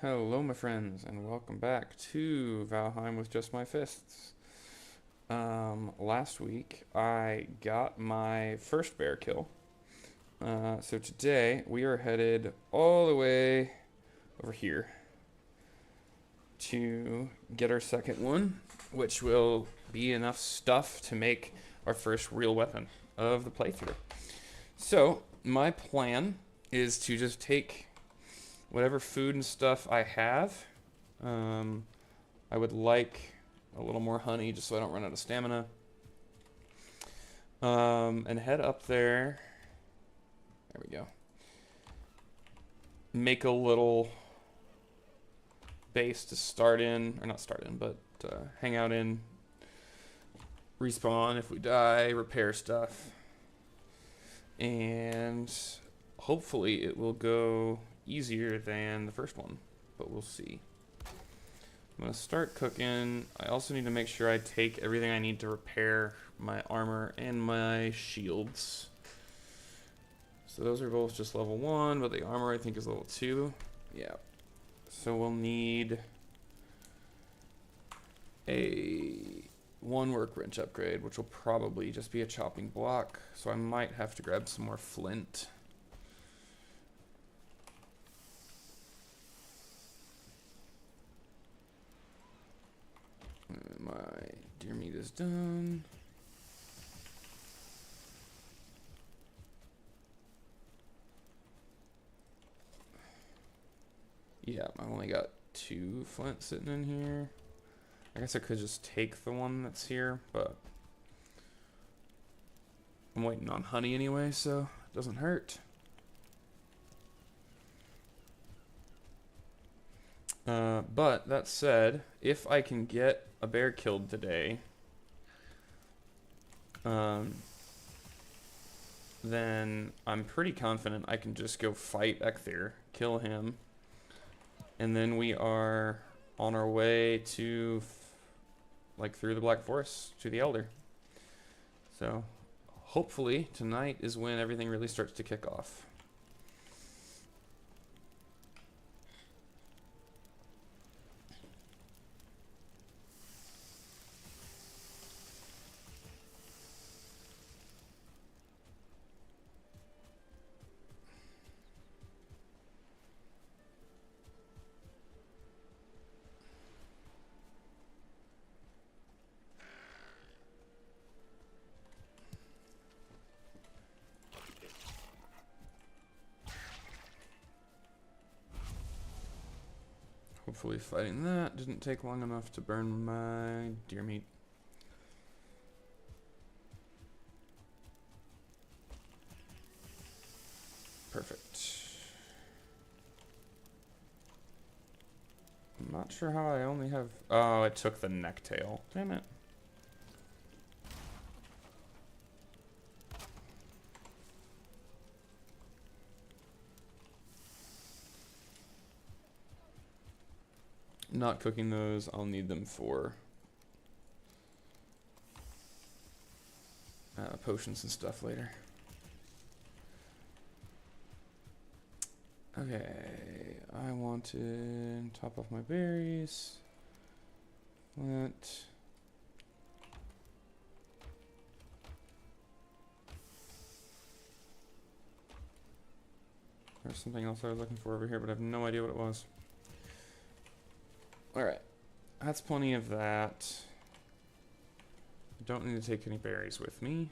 Hello, my friends, and welcome back to Valheim with Just My Fists. Last week I got my first bear kill. So today we are headed all the way over here to get our second one, which will be enough stuff to make our first real weapon of the playthrough. So, my plan is to just take whatever food and stuff I have. Um, I would like a little more honey just so I don't run out of stamina. And head up there. There we go. Make a little base to start in, or not start in, but hang out in. Respawn if we die, repair stuff. And hopefully it will go easier than the first one, but we'll see. I'm gonna start cooking. I also need to make sure I take everything I need to repair my armor and my shields. So those are both just level 1, but the armor I think is level 2. Yeah. So we'll need a 1 workbench upgrade, which will probably just be a chopping block. So I might have to grab some more flint. My deer meat is done. Yeah, I only got 2 flint sitting in here. I guess I could just take the one that's here, but I'm waiting on honey anyway, so it doesn't hurt. But that said, if I can get a bear killed today, then I'm pretty confident I can just go fight Ecthir, kill him, and then we are on our way to, like, through the Black Forest to the Elder. So, hopefully tonight is when everything really starts to kick off. Hopefully fighting that didn't take long enough to burn my deer meat. Perfect. I'm not sure how I only have... Oh, it took the necktail. Damn it. Not cooking those, I'll need them for potions and stuff later. Okay, I want to top off my berries. Flint. There's something else I was looking for over here, but I have no idea what it was. Alright, that's plenty of that. I don't need to take any berries with me.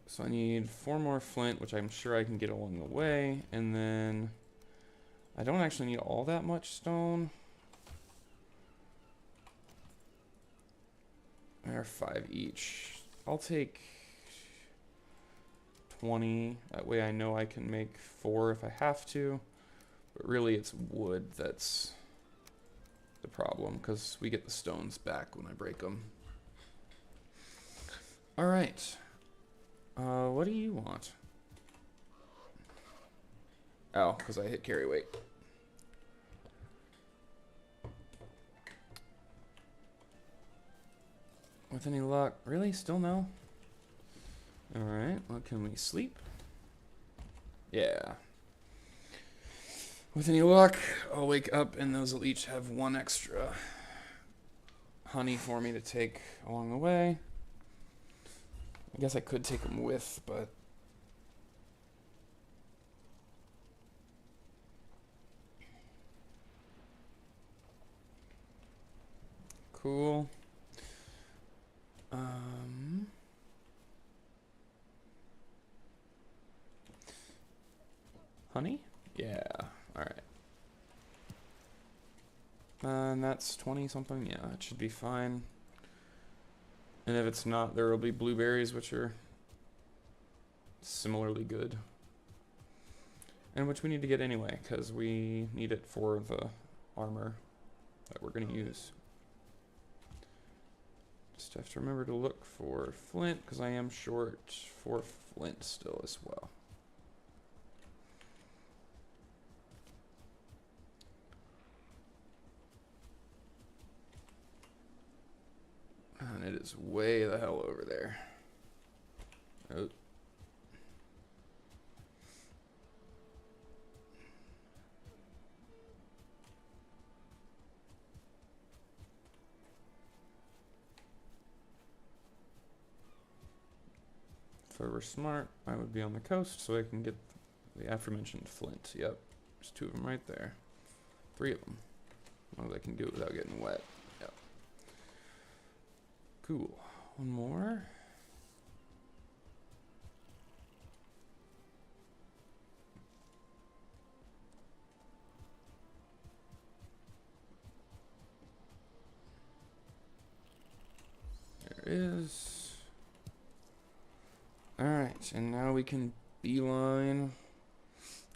So I need 4 more flint, which I'm sure I can get along the way, and then I don't actually need all that much stone. There are 5 each. I'll take 20. That way I know I can make 4 if I have to. But really it's wood that's the problem, because we get the stones back when I break them. Alright. What do you want? Oh, because I hit carry weight. With any luck. Really? Still no? Alright, well, can we sleep? Yeah. With any luck, I'll wake up and those will each have one extra honey for me to take along the way. I guess I could take them with, but cool. Honey? Yeah. All right. And that's 20 something. Yeah, that should be fine. And if it's not, there will be blueberries, which are similarly good. And which we need to get anyway, because we need it for the armor that we're going to use. Just have to remember to look for flint, because I am short for flint still as well. And it is way the hell over there. Oh. If I were smart, I would be on the coast so I can get the aforementioned flint. Yep, there's 2 of them right there. 3 of them. Well, they can do it without getting wet. Yep. Cool. One more. There is. Alright, and now we can beeline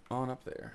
on up there.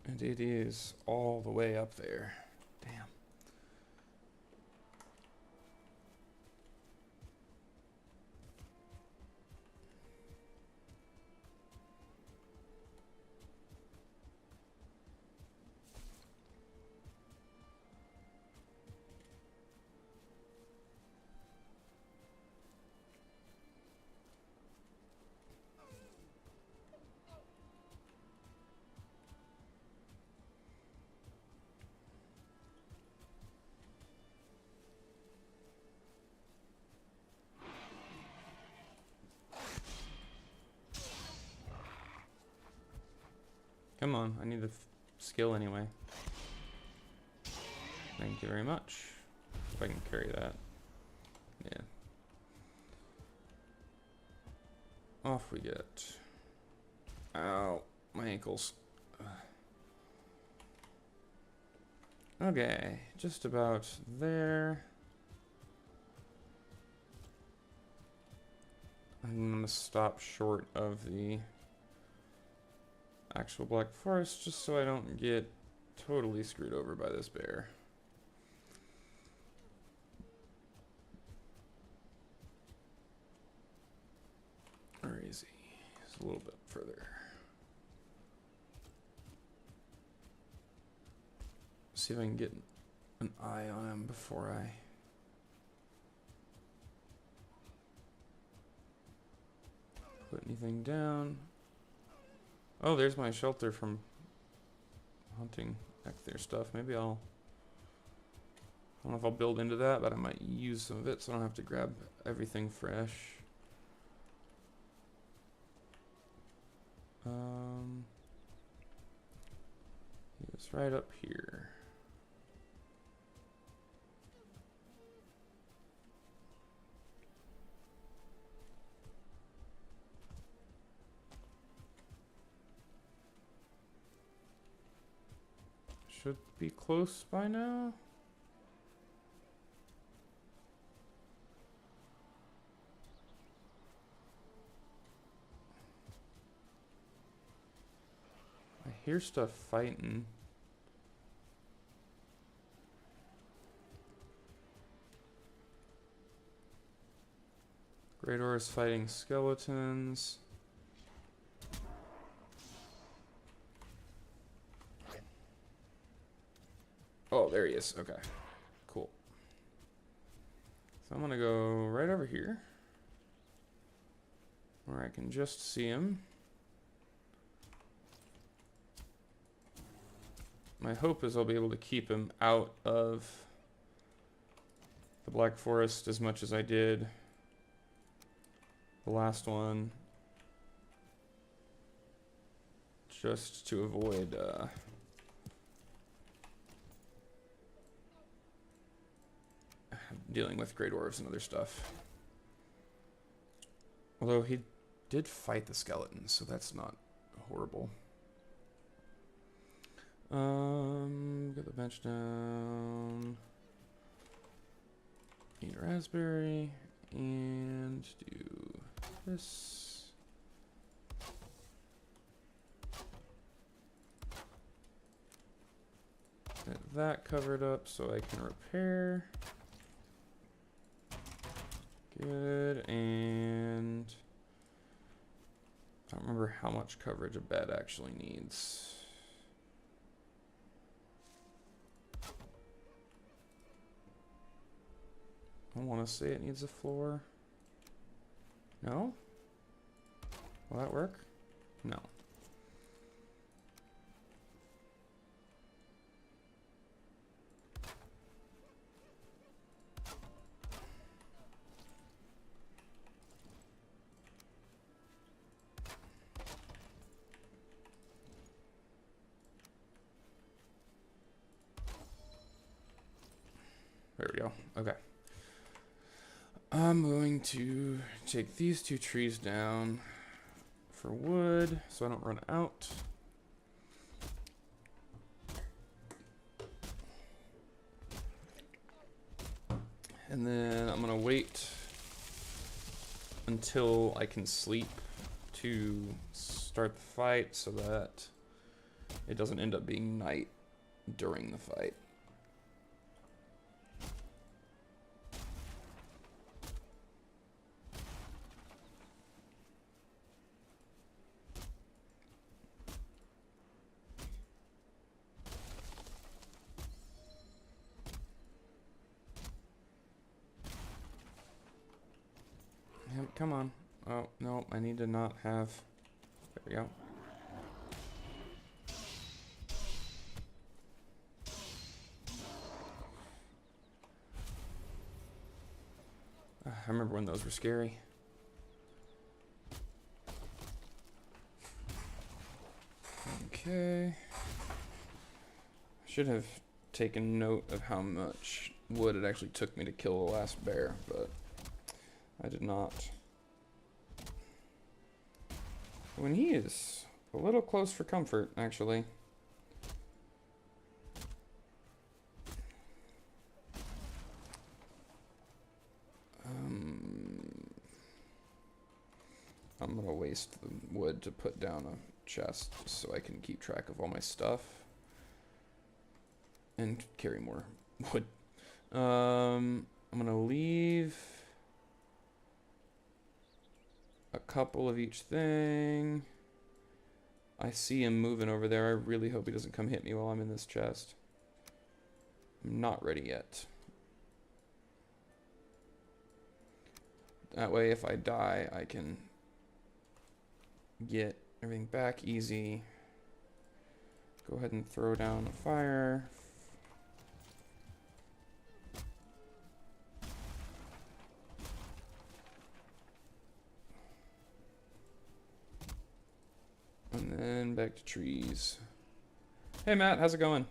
And it is all the way up there. Damn. Come on, I need the skill anyway. Thank you very much. If I can carry that. Yeah. Off we get. Ow, my ankles. Okay, just about there. I'm gonna stop short of the actual Black Forest just so I don't get totally screwed over by this bear. Or is he? He's a little bit further. See if I can get an eye on him before I put anything down. Oh, there's my shelter from hunting back there stuff. Maybe I'll don't know if I'll build into that, but I might use some of it so I don't have to grab everything fresh. It's right up here. Should be close by now. I hear stuff fighting. Great Ore is fighting skeletons. Oh, there he is. Okay. Cool. So I'm gonna go right over here, where I can just see him. My hope is I'll be able to keep him out of the Black Forest as much as I did the last one, just to avoid dealing with great dwarves and other stuff. Although he did fight the skeletons, so that's not horrible. Get the bench down. Eat a raspberry and do this. Get that covered up so I can repair. Good, and I don't remember how much coverage a bed actually needs. I want to say it needs a floor. No? Will that work? No. There we go. Okay. I'm going to take these two trees down for wood so I don't run out. And then I'm going to wait until I can sleep to start the fight so that it doesn't end up being night during the fight. Come on. Oh, no, I need to not have... There we go. I remember when those were scary. Okay. Should have taken note of how much wood it actually took me to kill the last bear, but I did not. When he is a little close for comfort, actually. I'm gonna waste the wood to put down a chest so I can keep track of all my stuff and carry more wood. I'm gonna leave a couple of each thing. I see him moving over there. I really hope he doesn't come hit me while I'm in this chest. I'm not ready yet. That way, if I die, I can get everything back easy. Go ahead and throw down a fire. And back to trees. Hey Matt, how's it going?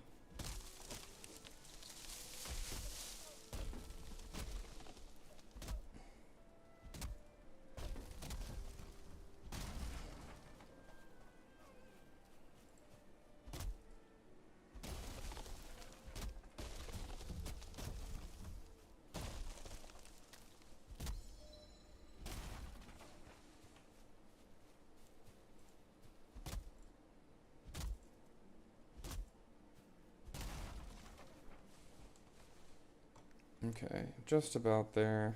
Okay, just about there.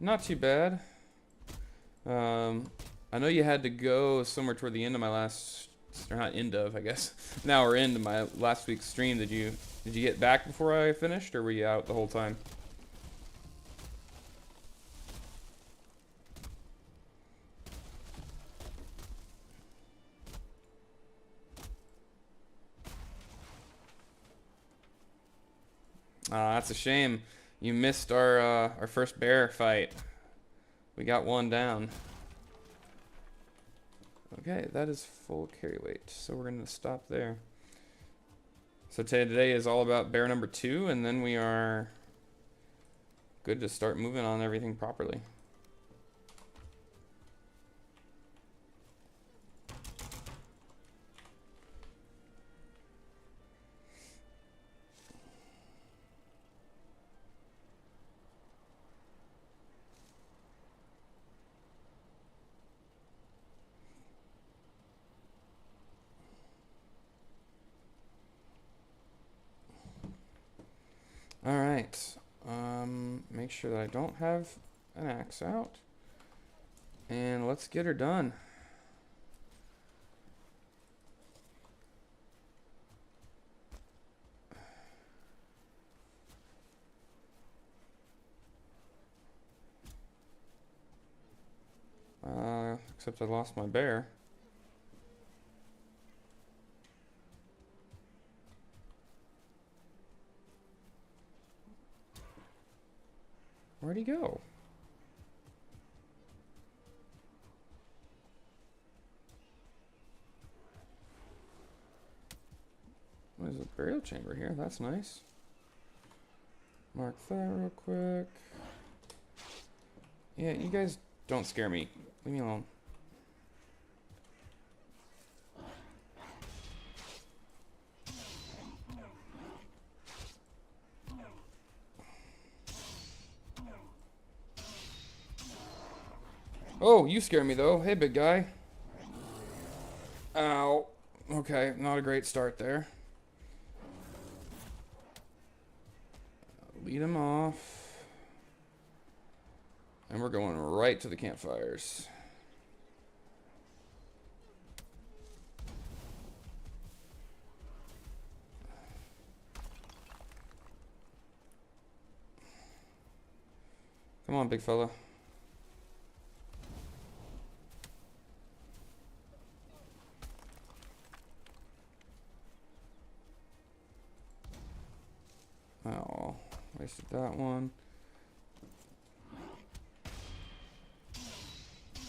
Not too bad. I know you had to go somewhere toward the end of my last, or not end of, I guess. Now we're into my last week's stream. Did you get back before I finished, or were you out the whole time? That's a shame. You missed our first bear fight. We got one down. Okay, that is full carry weight, so we're gonna stop there. So today is all about bear number 2, and then we are good to start moving on everything properly. All right. Make sure that I don't have an axe out. And let's get her done. Except I lost my bear. Where'd he go? There's a burial chamber here. That's nice. Mark that real quick. Yeah, you guys don't scare me. Leave me alone. Oh, you scare me though. Hey, big guy. Ow. Okay, not a great start there. Lead him off. And we're going right to the campfires. Come on, big fella. Oh, wasted that one.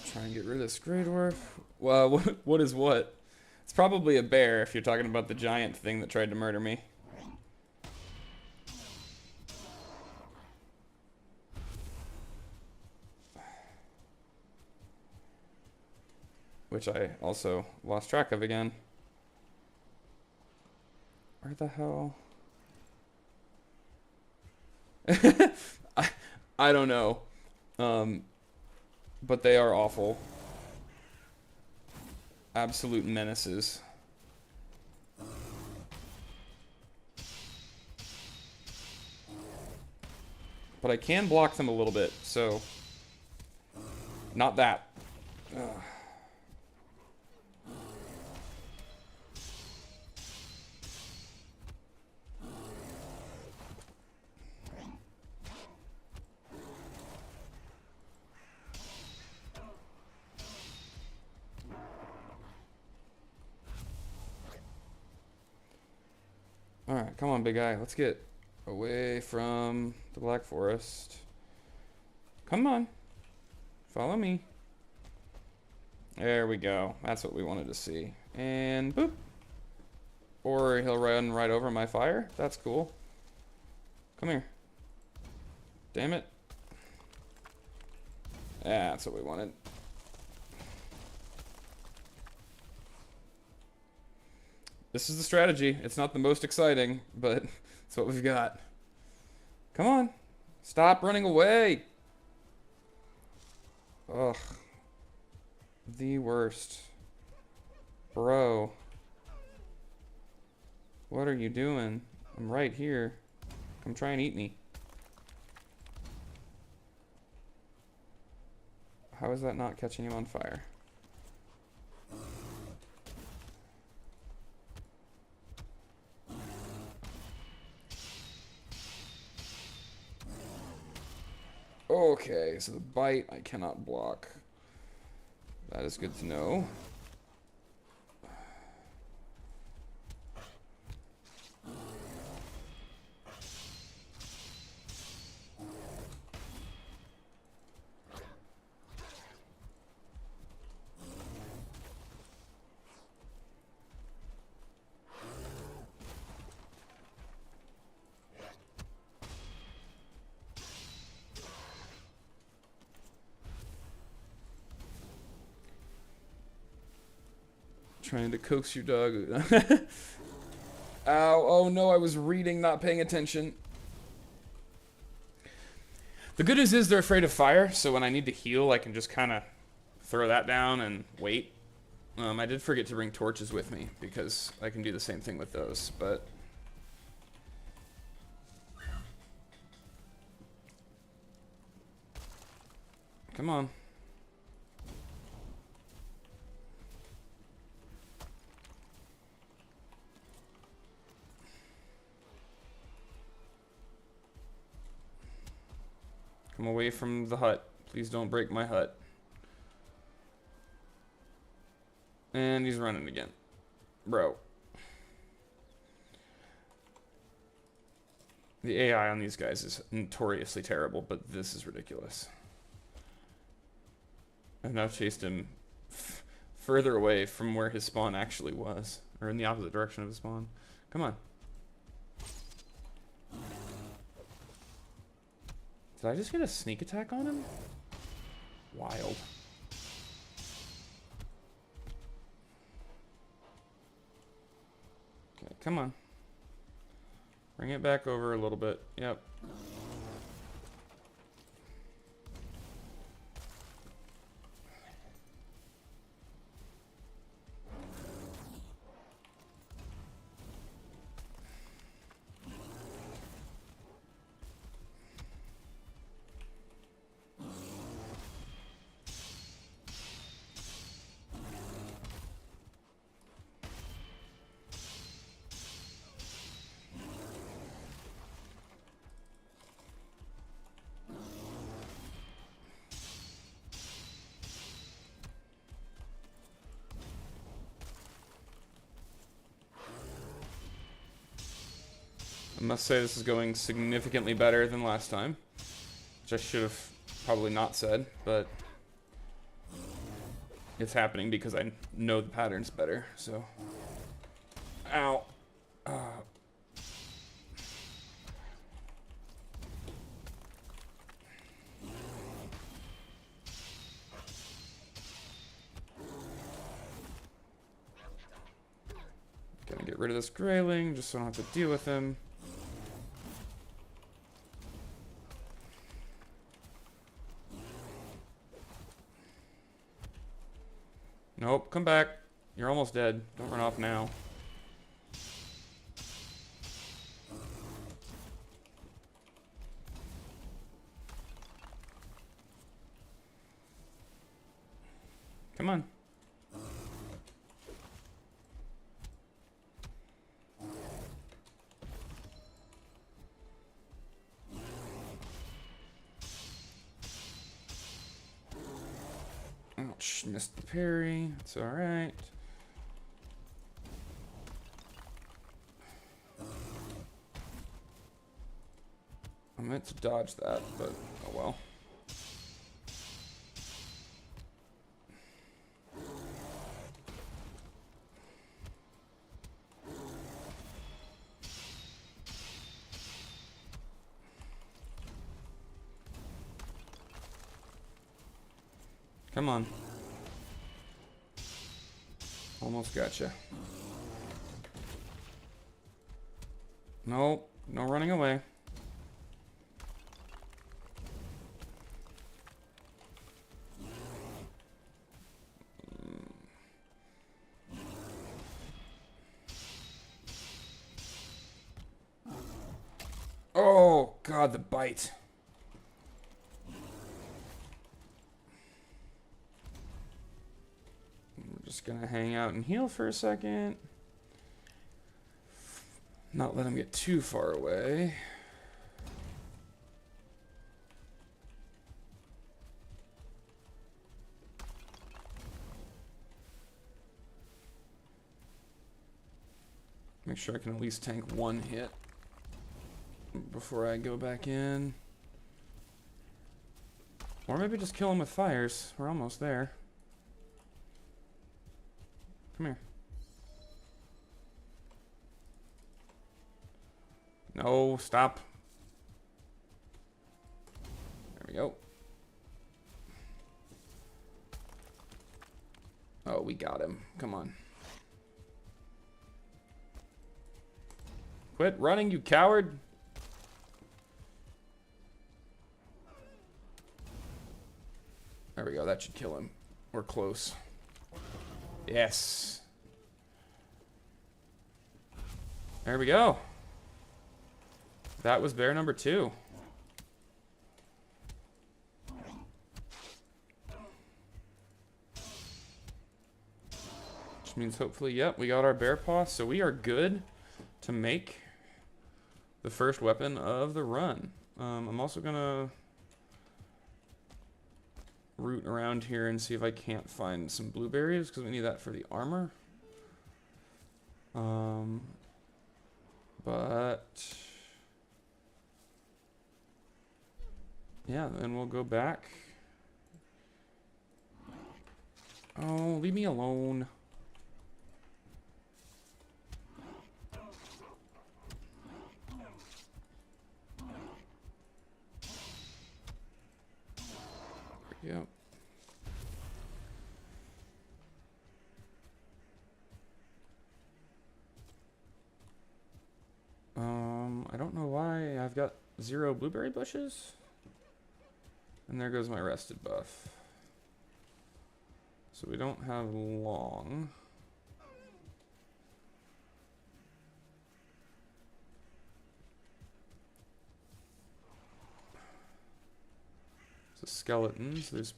Try and get rid of this Grey Dwarf. Well, what is what? It's probably a bear if you're talking about the giant thing that tried to murder me. Which I also lost track of again. Where the hell? I don't know. But they are awful. Absolute menaces. But I can block them a little bit, so... Not that. Ugh. Alright, come on, big guy. Let's get Away from the Black Forest. Come on. Follow me. There we go. That's what we wanted to see. And boop. Or he'll run right over my fire. That's cool. Come here. Damn it. That's what we wanted. This is the strategy. It's not the most exciting, but it's what we've got. Come on. Stop running away. Ugh. The worst. Bro. What are you doing? I'm right here. Come try and eat me. How is that not catching him on fire? Okay, so the bite I cannot block. That is good to know. Trying to coax your dog. Ow, oh no, I was reading, not paying attention. The good news is they're afraid of fire, so when I need to heal, I can just kind of throw that down and wait. I did forget to bring torches with me, because I can do the same thing with those, but... Come on. Come away from the hut. Please don't break my hut. And he's running again. Bro. The AI on these guys is notoriously terrible, but this is ridiculous. I've now chased him further away from where his spawn actually was. Or in the opposite direction of his spawn. Come on. Did I just get a sneak attack on him? Wild. Okay, come on. Bring it back over a little bit. Yep. I must say this is going significantly better than last time, which I should have probably not said, but it's happening because I know the patterns better, so. Ow. Gonna get rid of this grayling just so I don't have to deal with him. Nope, come back. You're almost dead. Don't run off now. Come on. Ouch, missed the parry. It's alright. meant to dodge that, but oh well. Come on. Almost gotcha. No, no running away. Oh, God, the bite. We're just gonna hang out and heal for a second. Not let him get too far away. Make sure I can at least tank one hit before I go back in. Or maybe just kill him with fires. We're almost there. Come here. No, stop. There we go. Oh, we got him. Come on. Quit running, you coward. There we go. That should kill him. We're close. Yes. There we go. That was bear number 2. Which means hopefully, yep, we got our bear paw. So we are good to make the first weapon of the run. I'm also going to root around here and see if I can't find some blueberries, because we need that for the armor. But yeah, then we'll go back. Oh, leave me alone. Yep. I don't know why I've got 0 blueberry bushes. And there goes my rested buff. So we don't have long. So skeletons. There's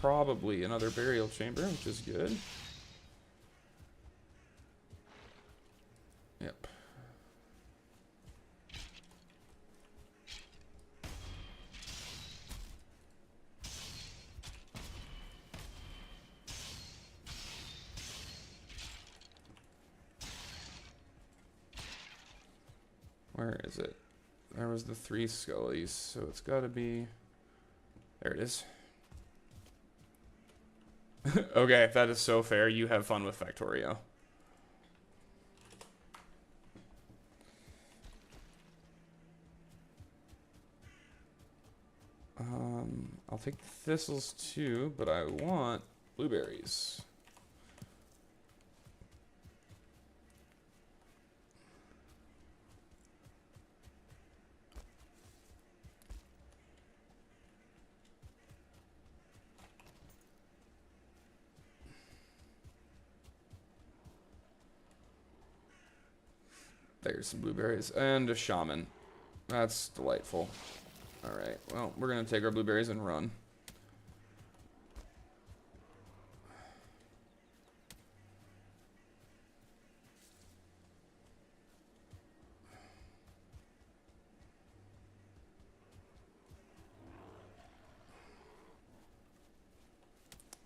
probably another burial chamber, which is good. Yep. Where is it? There was the 3 scullies, so it's got to be... There it is. Okay, that is so fair. You have fun with Factorio. I'll take thistles too, but I want blueberries. There's some blueberries and a shaman. That's delightful. Alright, well, we're going to take our blueberries and run.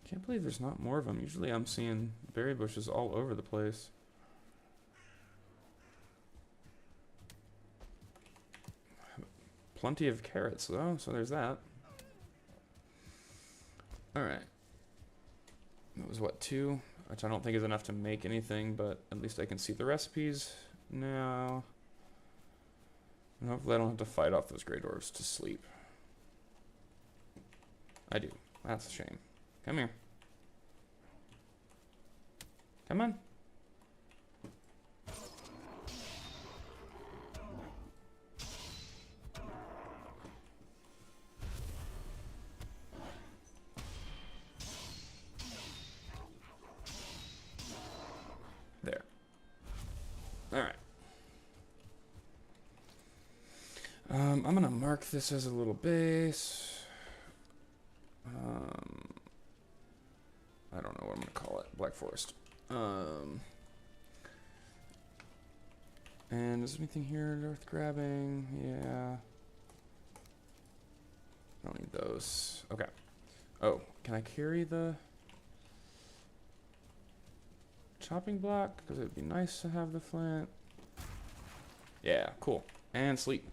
Can't believe there's not more of them. Usually I'm seeing berry bushes all over the place. plenty of carrots though, so there's that. Alright. That was what, 2? Which I don't think is enough to make anything, but at least I can see the recipes now. And hopefully I don't have to fight off those gray dwarves to sleep. I do. That's a shame. Come here. Come on. There. Alright. I'm gonna mark this as a little base. I don't know what I'm gonna call it. Black Forest. And is there anything here worth grabbing? Yeah. I don't need those. Okay. Oh, can I carry the chopping block? Because it would be nice to have the flint. Yeah, cool. And sleep.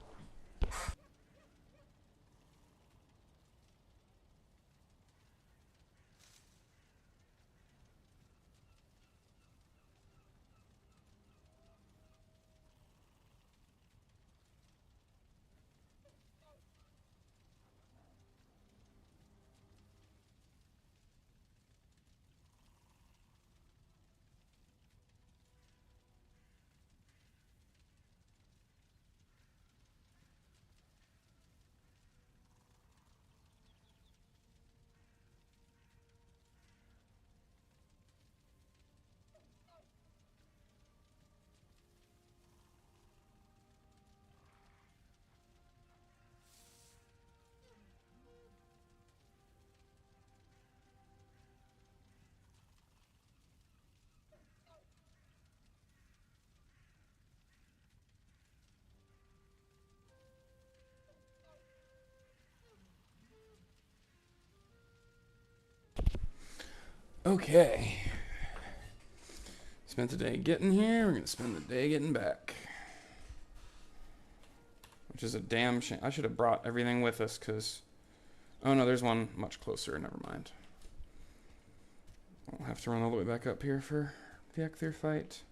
Okay. Spent the day getting here. We're gonna spend the day getting back. Which is a damn shame. I should have brought everything with us, because... Oh no, there's one much closer. Never mind. I'll have to run all the way back up here for the Ecther fight.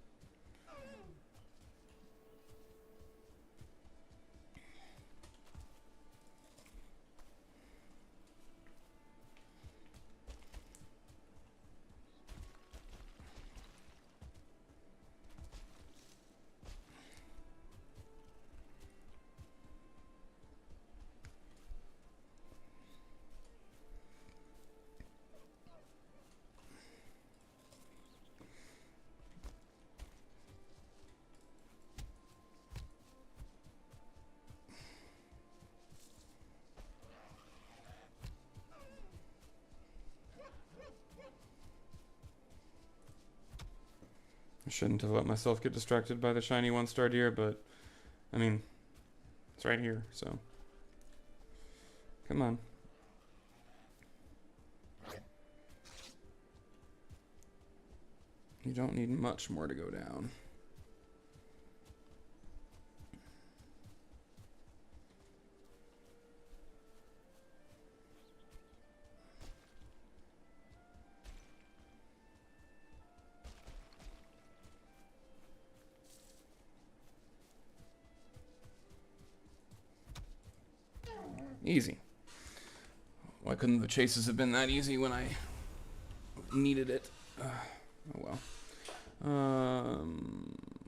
I shouldn't have let myself get distracted by the shiny 1-star deer, but, I mean, it's right here, so. Come on. You don't need much more to go down. Easy. Why couldn't the chases have been that easy when I needed it? Oh well.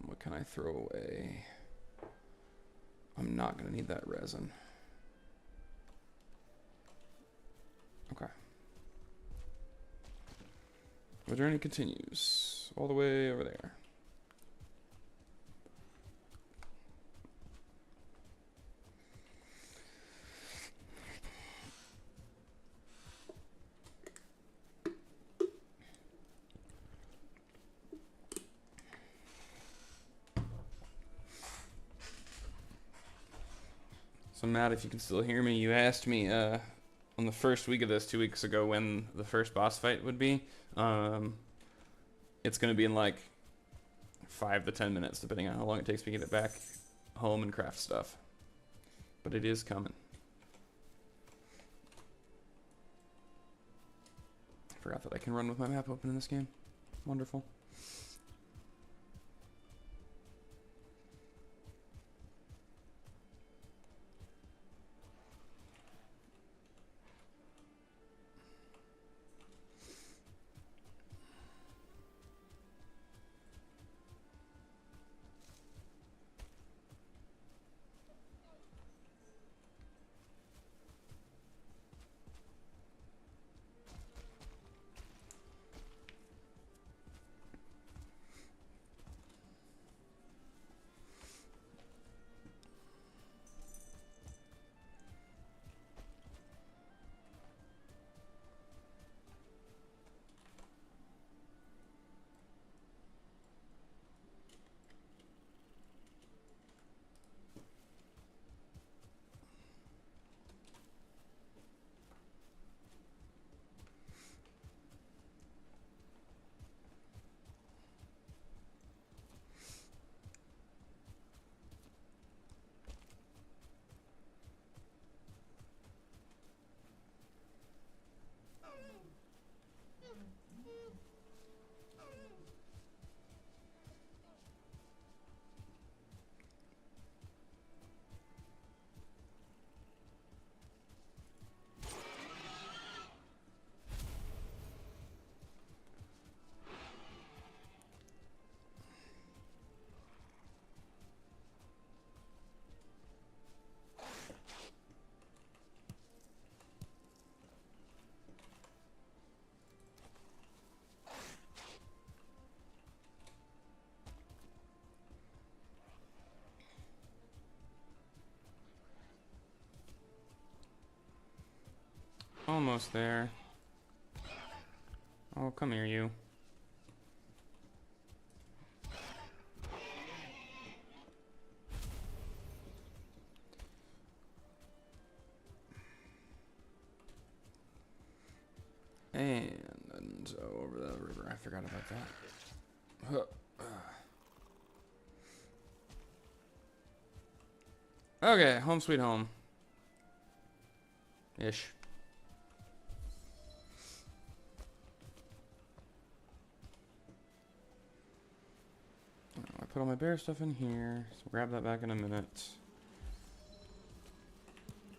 What can I throw away? I'm not gonna need that resin. Okay. The journey continues all the way over there. So Matt, if you can still hear me, you asked me on the first week of this 2 weeks ago when the first boss fight would be. It's gonna be in like 5 to 10 minutes, depending on how long it takes me to get it back home and craft stuff. but it is coming. Forgot that I can run with my map open in this game. Wonderful. Almost there. Oh, come here, you. And so over the river, I forgot about that. Okay, home sweet home. Ish. I put all my bear stuff in here, so grab that back in a minute.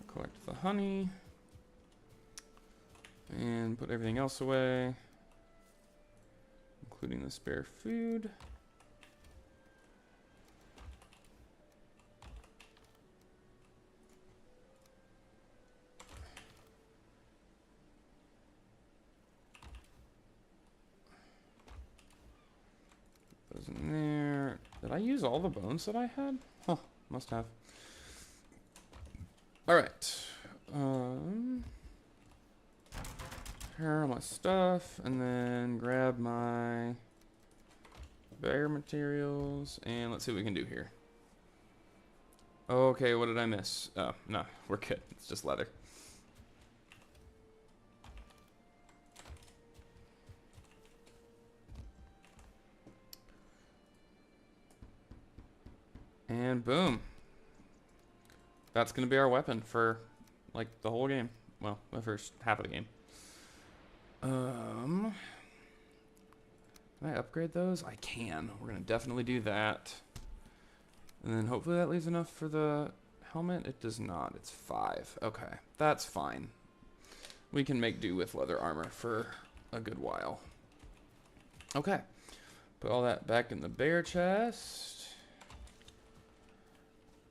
Collect the honey. And put everything else away, including the spare food. Those in there. Did I use all the bones that I had? Huh, must have. All right. Here are my stuff, and then grab my bear materials, and let's see what we can do here. Okay, what did I miss? Oh, no, we're good. It's just leather. And boom. That's going to be our weapon for, like, the whole game. Well, the first half of the game. Can I upgrade those? I can. We're going to definitely do that. And then hopefully that leaves enough for the helmet. It does not. It's 5. Okay, that's fine. We can make do with leather armor for a good while. Okay. Put all that back in the bear chest.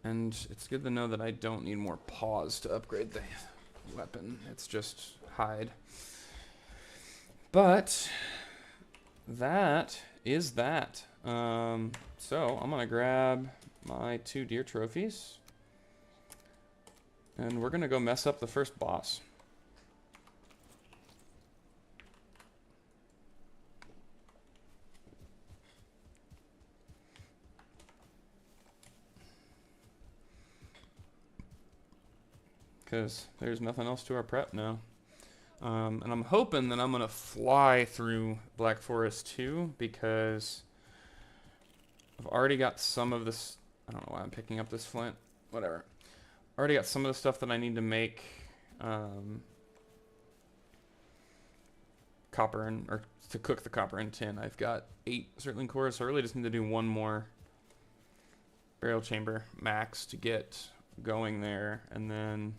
And it's good to know that I don't need more paws to upgrade the weapon. It's just hide. But that is that. So I'm gonna grab my 2 deer trophies, and we're gonna go mess up the first boss. Because there's nothing else to our prep now. And I'm hoping that I'm going to fly through Black Forest 2, because I've already got some of this. I don't know why I'm picking up this flint. Whatever. already got some of the stuff that I need to make copper and or to cook the copper and tin. I've got 8 Zertling cores, so I really just need to do one more burial chamber max to get going there, and then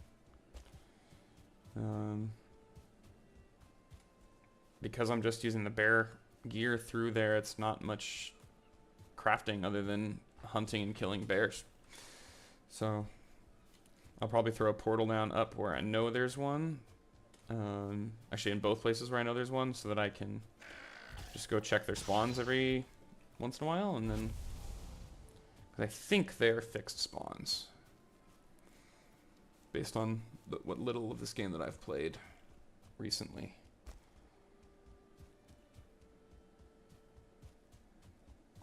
because I'm just using the bear gear through there, it's not much crafting other than hunting and killing bears. So I'll probably throw a portal down up where I know there's one. Actually, in both places where I know there's one, so that I can just go check their spawns every once in a while, and then I think they're fixed spawns based on what little of this game that I've played recently.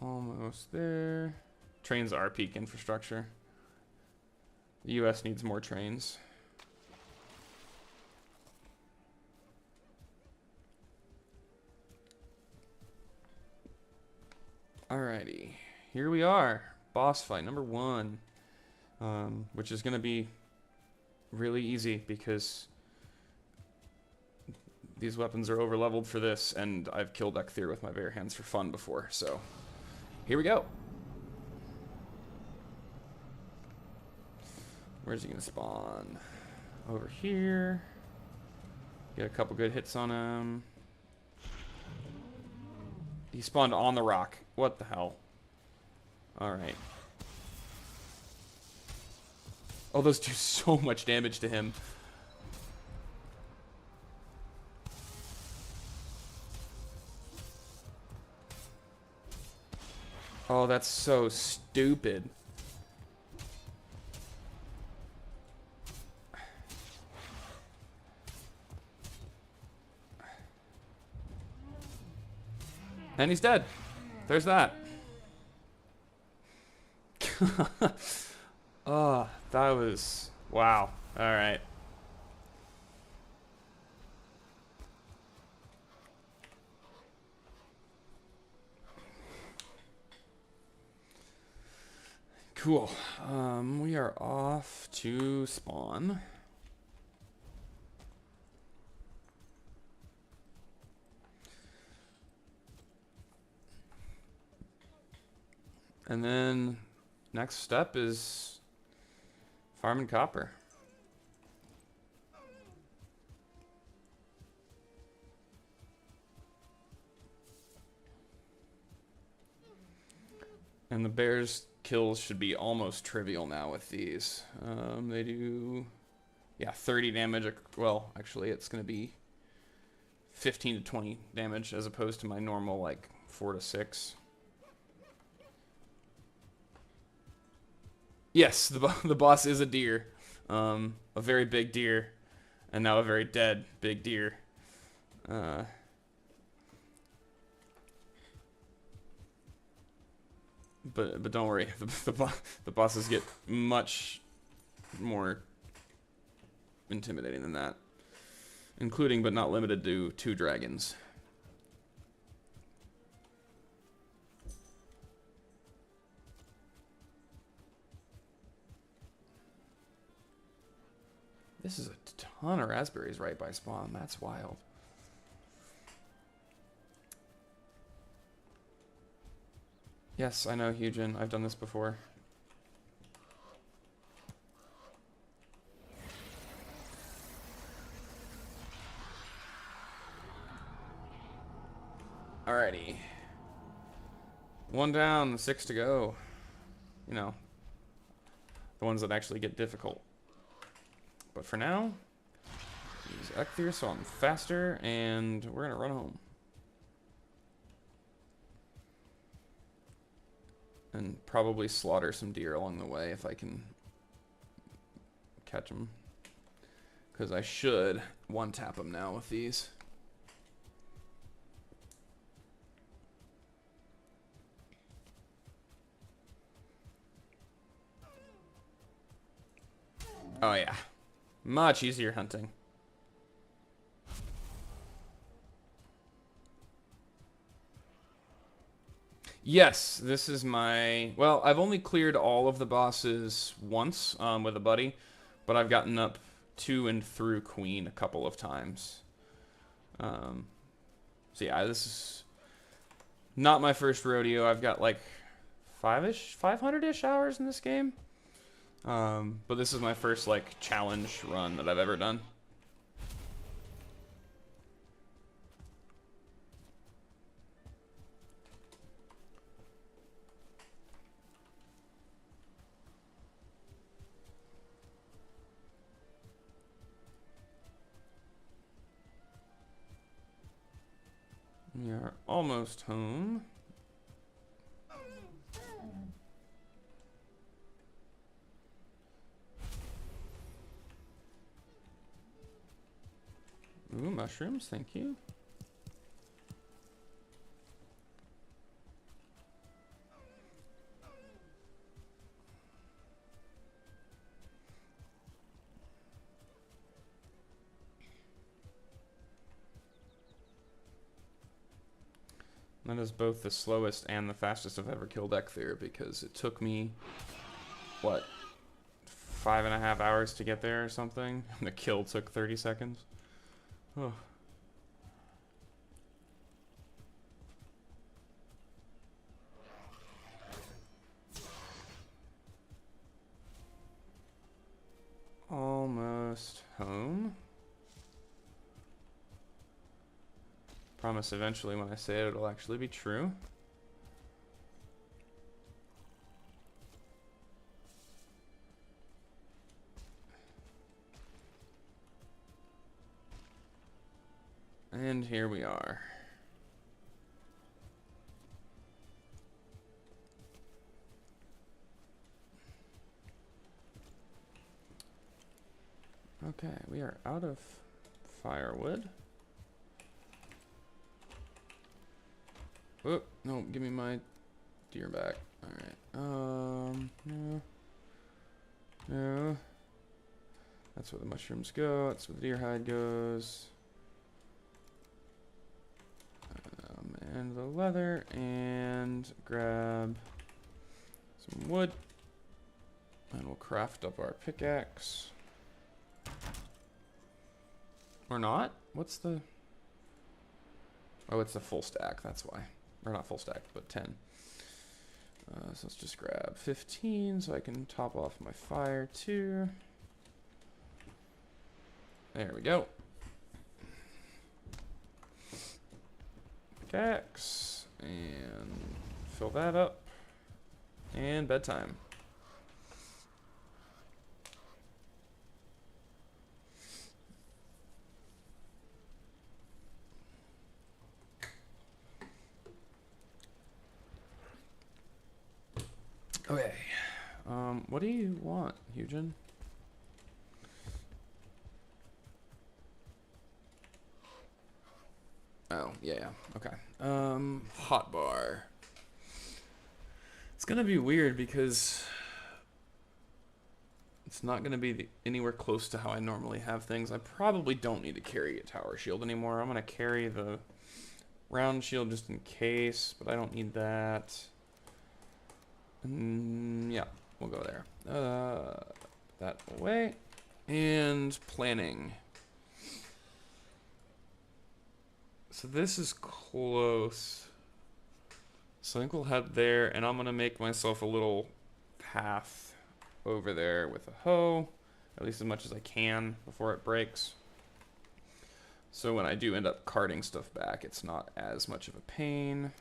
Almost there. Trains are peak infrastructure. The US needs more trains. Alrighty, here we are. Boss fight number 1, which is going to be really easy because these weapons are over leveled for this, and I've killed Ekthir with my bare hands for fun before, so here we go. Where's he gonna spawn? Over here. Get a couple good hits on him. He spawned on the rock. What the hell? Alright. Oh, those do so much damage to him. Oh, that's so stupid. And he's dead. There's that. Oh, that was... Wow. Alright. Cool. We are off to spawn. And then next step is farming copper. And the bears kills should be almost trivial now with these. They do, yeah, 30 damage. Well, actually, it's going to be 15 to 20 damage as opposed to my normal, like, 4 to 6. Yes, the boss is a deer. A very big deer. And now a very dead big deer. But don't worry, the bosses get much more intimidating than that. Including, but not limited to, 2 dragons. This is a ton of raspberries right by spawn. That's wild. Yes, I know, Hugin. I've done this before. Alrighty. 1 down, 6 to go. You know, the ones that actually get difficult. But for now, use Ekthir so I'm faster, and we're gonna run home. And probably slaughter some deer along the way if I can catch them. Because I should one-tap them now with these. Oh yeah. Much easier hunting. Yes, this is my... Well, I've only cleared all of the bosses once with a buddy. but I've gotten up to and through Queen a couple of times. So yeah, this is not my first rodeo. I've got like 500-ish hours in this game. But this is my first like challenge run that I've ever done. We are almost home. Ooh, mushrooms, thank you. That is both the slowest and the fastest I've ever killed Ecthyr, because it took me, what, 5.5 hours to get there or something? And the kill took 30 seconds. Oh. Almost home. Promise eventually when I say it, it'll actually be true. And here we are. Okay, we are out of firewood. Oh, no, give me my deer back. Alright, no. No. That's where the mushrooms go, that's where the deer hide goes. And the leather, and grab some wood. And we'll craft up our pickaxe. Or not? What's the... Oh, it's a full stack, that's why. Or not full stack, but 10. So let's just grab 15 so I can top off my fire too. There we go. Pickaxe. And fill that up. And bedtime. Okay. What do you want, Eugen? Oh, yeah, okay. Hot bar. It's gonna be weird because it's not gonna be anywhere close to how I normally have things. I probably don't need to carry a tower shield anymore. I'm gonna carry the round shield just in case, but I don't need that. Yeah, we'll go there. That away. And planning. So this is close. So I think we'll head there, and I'm gonna make myself a little path over there with a hoe, at least as much as I can before it breaks. So when I do end up carting stuff back, it's not as much of a pain.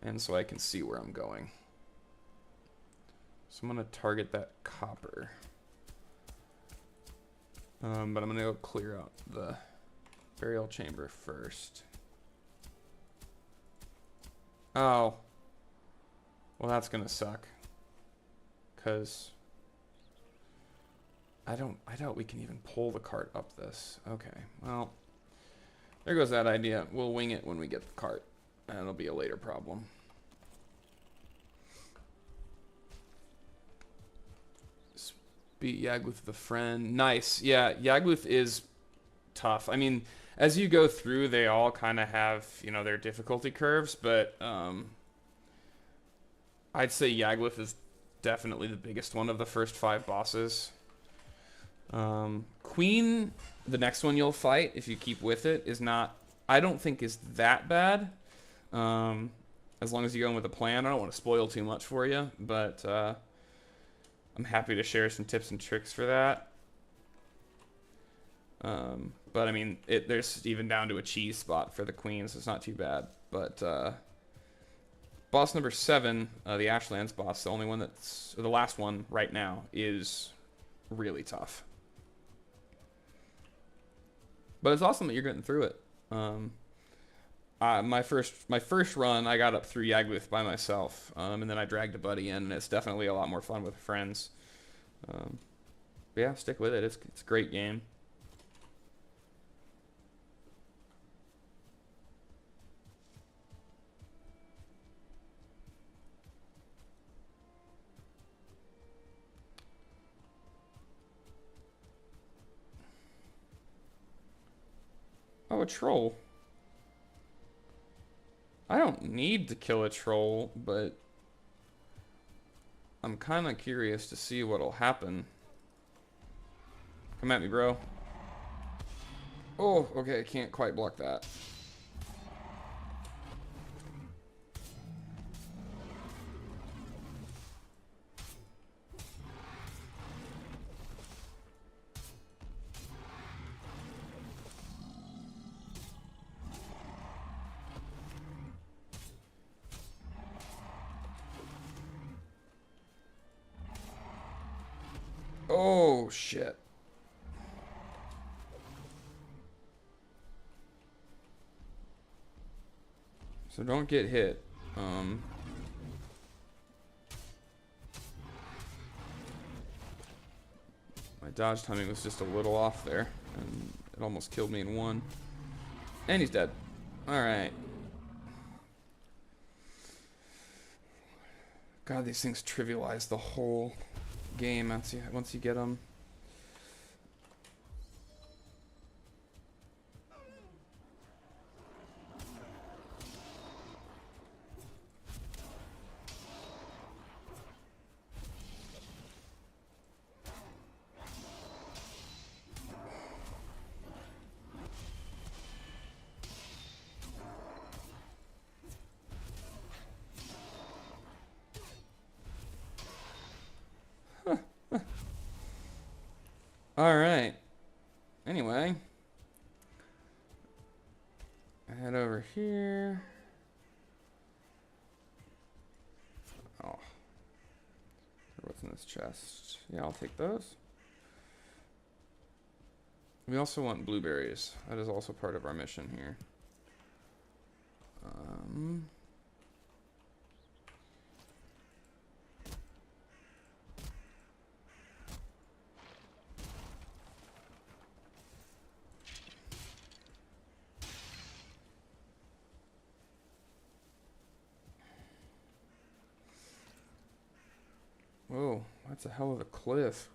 And so I can see where I'm going. So I'm gonna target that copper. But I'm gonna go clear out the burial chamber first. Oh. Well, that's gonna suck. 'Cause I doubt we can even pull the cart up this. Okay, well, there goes that idea. We'll wing it when we get the cart. And it'll be a later problem. Beat Yagluth with a friend. Nice. Yeah, Yagluth is tough. I mean, as you go through, they all kind of have, you know, their difficulty curves, but I'd say Yagluth is definitely the biggest one of the first 5 bosses. Queen, the next one you'll fight, if you keep with it, is not, I don't think is that bad. As long as you go in with a plan. I don't want to spoil too much for you, but I'm happy to share some tips and tricks for that. But I mean, there's even down to a cheese spot for the queen, so it's not too bad. But boss number 7, the Ashlands boss, the only one that's, or the last one right now, is really tough. But it's awesome that you're getting through it. My first run, I got up through Yagluth by myself, and then I dragged a buddy in, and it's definitely a lot more fun with friends. But yeah, stick with it. It's a great game. Oh, a troll. I don't need to kill a troll, but I'm kind of curious to see what'll happen. Come at me, bro. Oh, okay, I can't quite block that. Oh, shit. So don't get hit. My dodge timing was just a little off there, and it almost killed me in one. And he's dead. Alright. God, these things trivialize the whole game once you get them. Alright. Anyway. Head over here. Oh. What's in this chest? Yeah, I'll take those. We also want blueberries. That is also part of our mission here. Whoa, that's a hell of a cliff.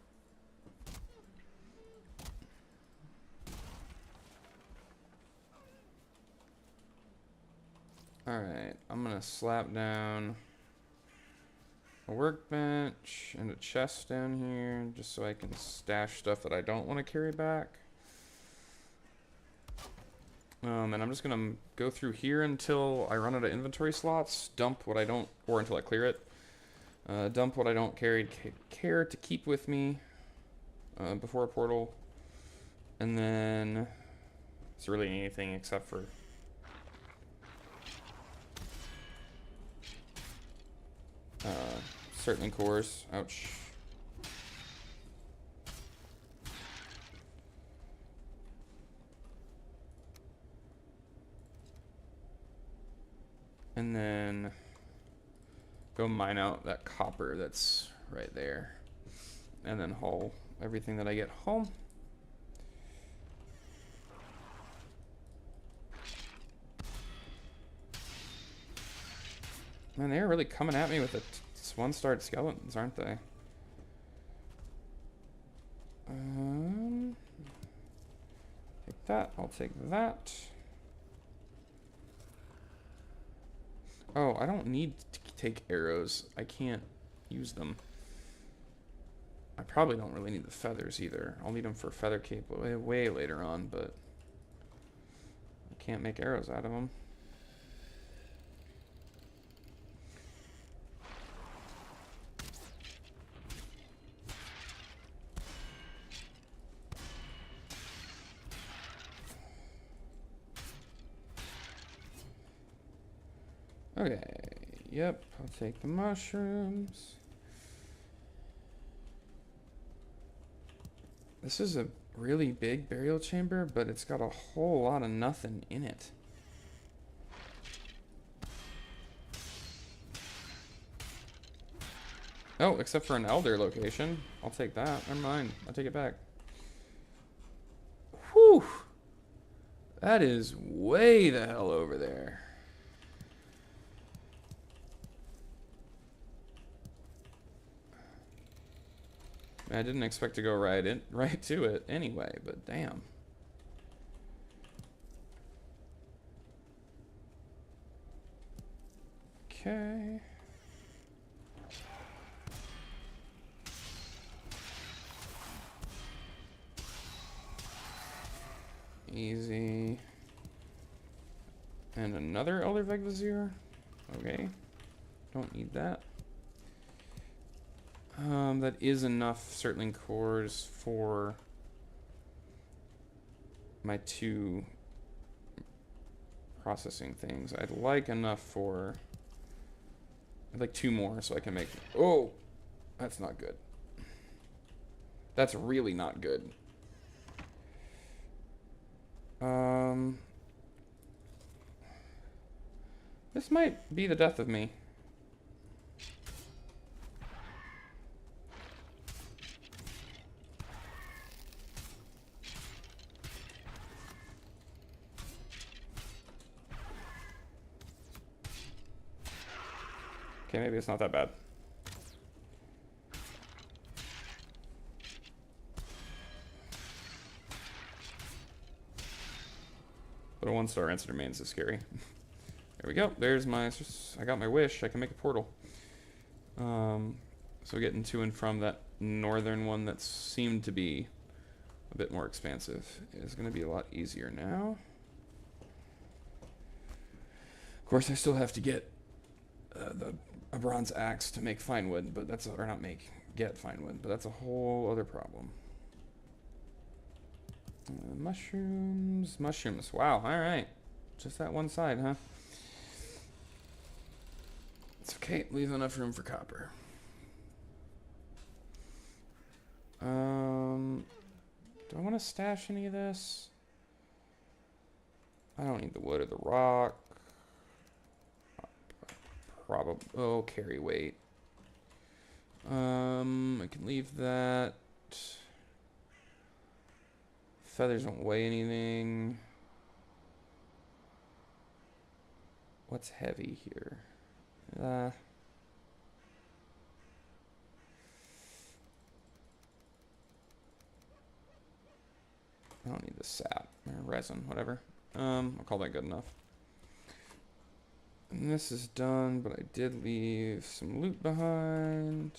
Alright, I'm gonna slap down a workbench and a chest down here just so I can stash stuff that I don't want to carry back. And I'm just gonna go through here until I run out of inventory slots, dump what I don't, or until I clear it. Dump what I don't care to keep with me before a portal. And then it's really anything except for certainly cores. Ouch. And then go mine out that copper that's right there. And then haul everything that I get home. Man, they're really coming at me with it. One-star skeletons, aren't they? Take that. I'll take that. Oh, I don't need to take arrows. I can't use them. I probably don't really need the feathers either. I'll need them for feather cape way later on, but I can't make arrows out of them. Okay, yep, I'll take the mushrooms. This is a really big burial chamber, but it's got a whole lot of nothing in it. Oh, except for an elder location. I'll take that. Never mind. I'll take it back. Whew! That is way the hell over there. I didn't expect to go right to it anyway, but damn. Okay. Easy. And another Elder Vegvizier. Okay. Don't need that. That is enough Surtling cores for my 2 processing things. I'd like enough for... I'd like 2 more so I can make... Oh! That's not good. That's really not good. This might be the death of me. Okay, maybe it's not that bad. But a 1-star answer remains is scary. There we go. There's my... I got my wish. I can make a portal. So getting to and from that northern one that seemed to be a bit more expansive is going to be a lot easier now. Of course, I still have to get a bronze axe to make fine wood, but that's... Or not make... Get fine wood, but that's a whole other problem. Mushrooms. Mushrooms. Wow, alright. Just that one side, huh? It's okay. Leave enough room for copper. Do I want to stash any of this? I don't need the wood or the rock. Probably. Oh, carry weight. I can leave that. Feathers don't weigh anything. What's heavy here? I don't need the sap or resin, whatever. I'll call that good enough. And this is done, but I did leave some loot behind.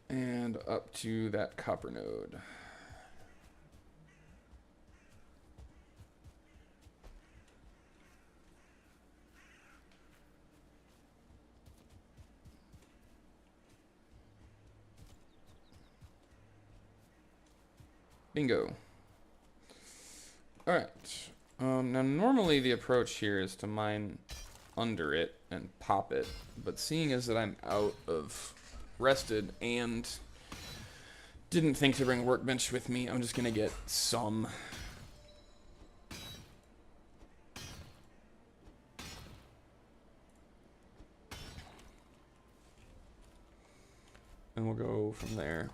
And up to that copper node. Bingo. Alright. Now normally the approach here is to mine under it and pop it, but seeing as that I'm out of rested and didn't think to bring a workbench with me, I'm just gonna get some. And we'll go from there.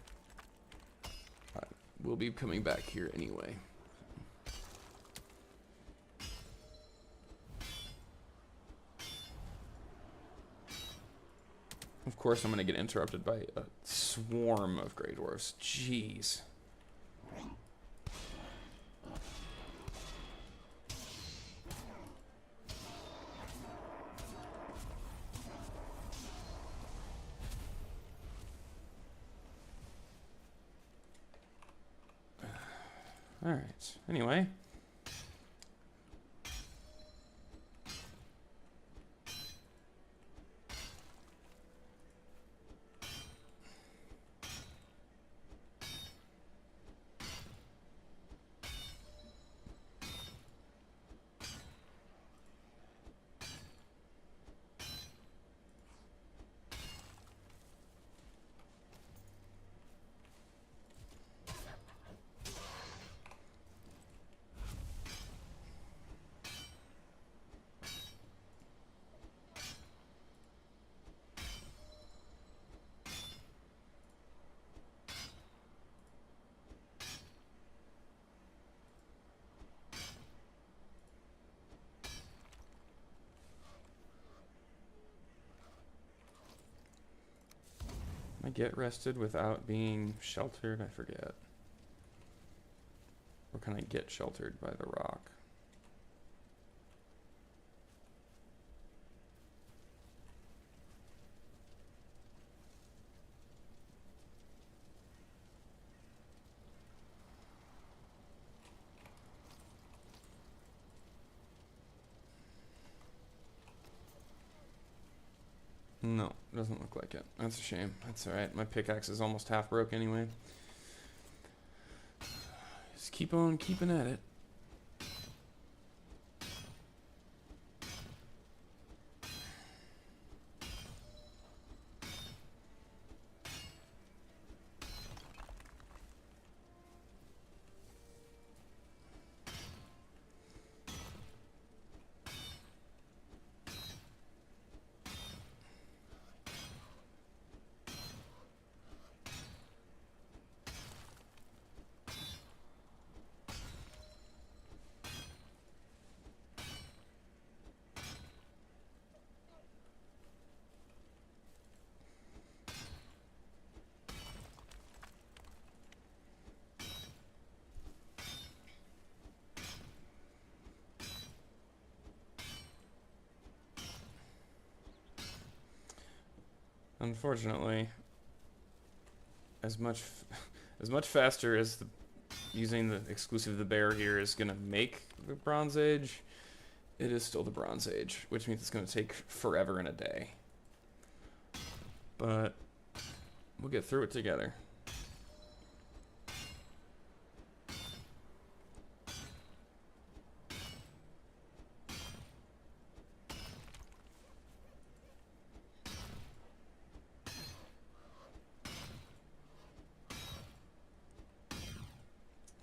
We'll be coming back here anyway. Of course, I'm going to get interrupted by a swarm of Grey Dwarfs. Jeez. Alright, anyway. I get rested without being sheltered? I forget. Or can I get sheltered by the rock? No, doesn't look like it. That's a shame. That's alright. My pickaxe is almost half broke anyway. Just keep on keeping at it. Unfortunately, as much faster as using the exclusive the bear here is gonna make the Bronze Age, it is still the Bronze Age, which means it's gonna take forever and a day. But we'll get through it together.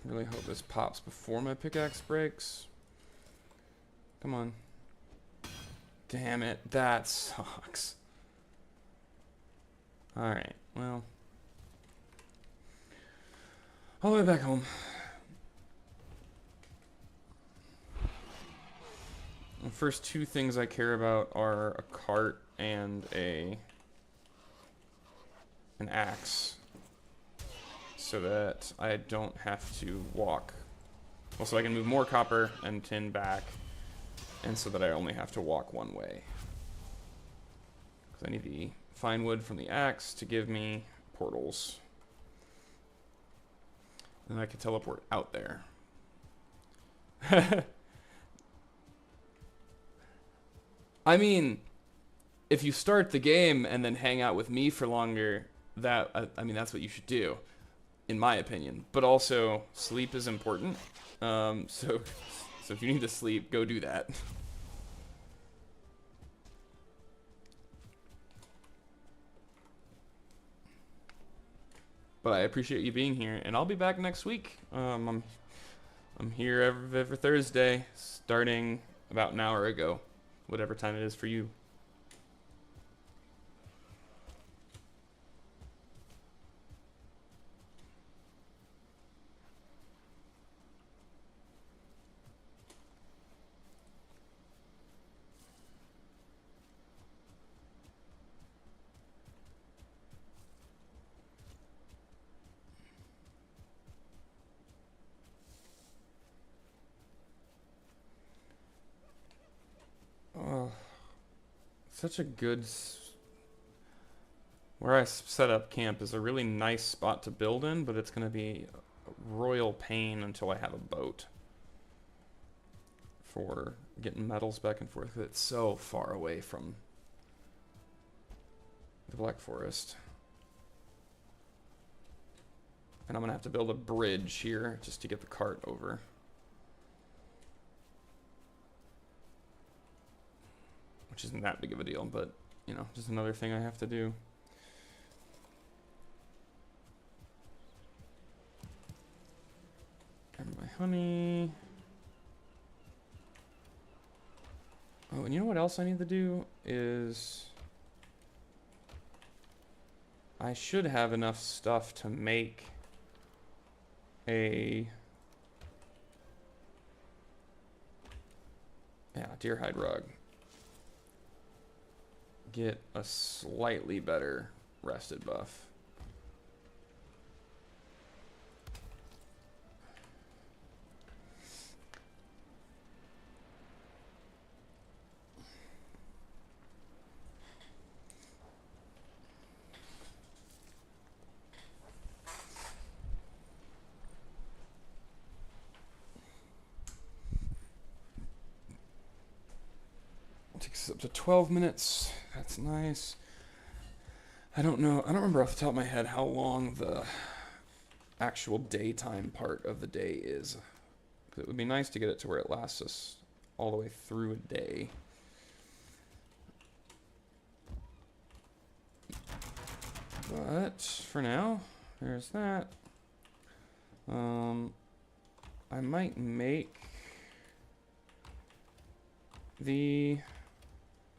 Really hope this pops before my pickaxe breaks. Come on. Damn it, that sucks. Alright, well. All the way back home. The first two things I care about are a cart and an axe. So that I don't have to walk. Well, so I can move more copper and tin back, and so that I only have to walk one way. Because I need the fine wood from the axe to give me portals. And I can teleport out there. I mean, if you start the game and then hang out with me for longer, I mean, that's what you should do. In my opinion, but also sleep is important. So if you need to sleep, go do that. But I appreciate you being here, and I'll be back next week. I'm here every Thursday, starting about an hour ago, whatever time it is for you. Oh, such a good... Where I set up camp is a really nice spot to build in, but it's going to be royal pain until I have a boat for getting metals back and forth. 'Cause it's so far away from the Black Forest. And I'm going to have to build a bridge here just to get the cart over. Which isn't that big of a deal, but, you know, just another thing I have to do. And my honey. Oh, and you know what else I need to do is... I should have enough stuff to make a... Yeah, deer hide rug. Get a slightly better rested buff. Takes up to 12 minutes. That's nice. I don't know. I don't remember off the top of my head how long the actual daytime part of the day is. It would be nice to get it to where it lasts us all the way through a day. But for now, there's that. I might make the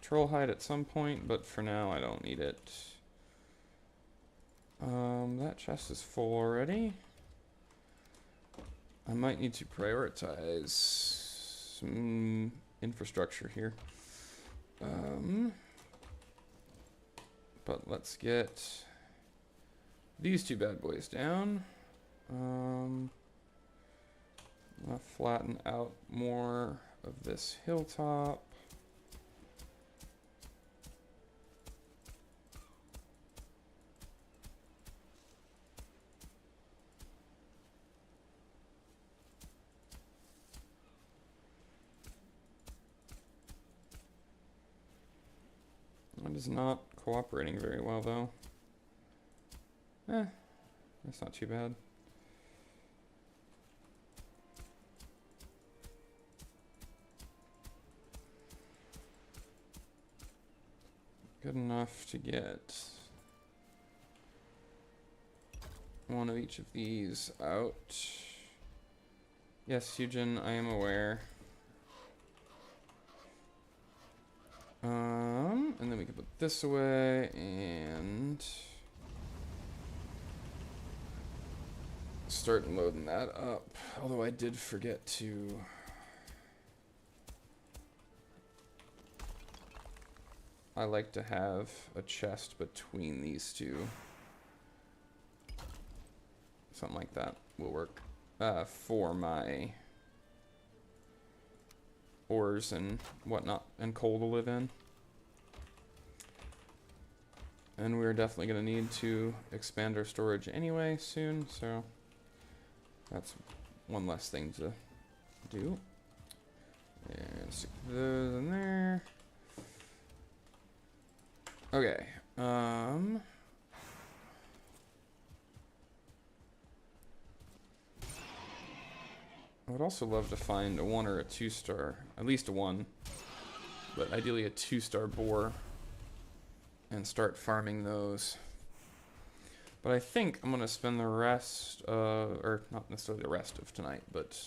troll hide at some point, but for now I don't need it. That chest is full already. I might need to prioritize some infrastructure here. But let's get these two bad boys down. I'll flatten out more of this hilltop. It is not cooperating very well, though. That's not too bad. Good enough to get one of each of these out. Yes, Eugen, I am aware. And then we can put this away and start loading that up. Although I did forget to I like to have a chest between these two. Something like that will work for my ores and whatnot and coal to live in. And we're definitely going to need to expand our storage anyway soon, so that's one less thing to do. And stick those in there. Okay. I would also love to find a 1 or a 2-star, at least a 1, but ideally a 2-star boar, and start farming those. But I think I'm going to spend the rest, or not necessarily the rest of tonight, but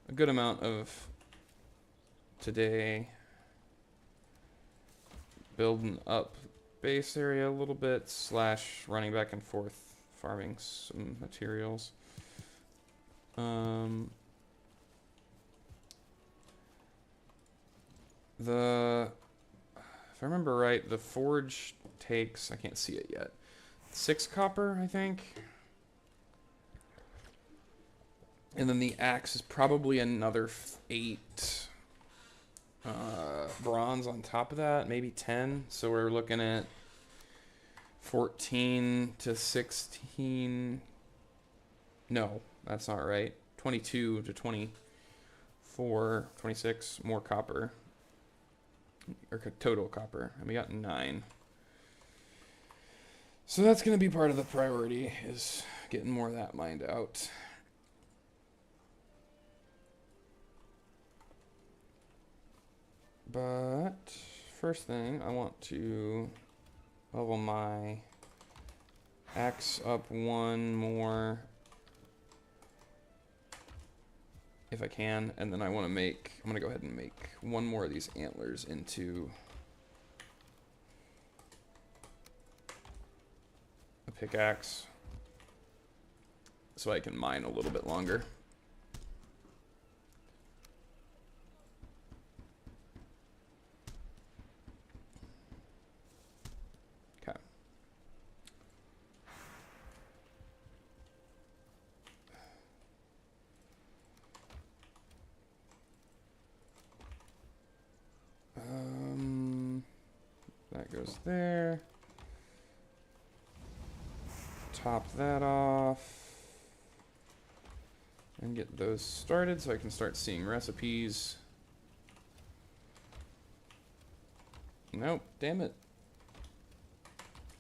a good amount of today building up base area a little bit, / running back and forth farming some materials. If I remember right, the forge takes, I can't see it yet, 6 copper, I think. And then the axe is probably another 8 bronze on top of that, maybe 10. So we're looking at 14 to 16 No, that's not right. 22 to 24, 26 more copper. Or total copper. And we got 9. So that's going to be part of the priority, is getting more of that mined out. But first thing, I want to level my axe up 1 more if I can, and then I'm gonna go ahead and make 1 more of these antlers into a pickaxe so I can mine a little bit longer. Okay. That goes there. Top that off. And get those started so I can start seeing recipes. Nope, damn it.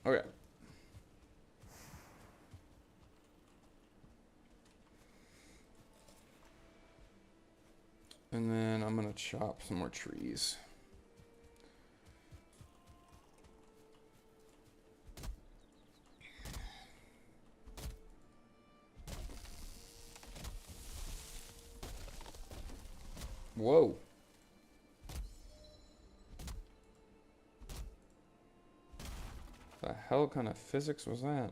Okay. And then I'm gonna chop some more trees. Whoa. The hell kind of physics was that?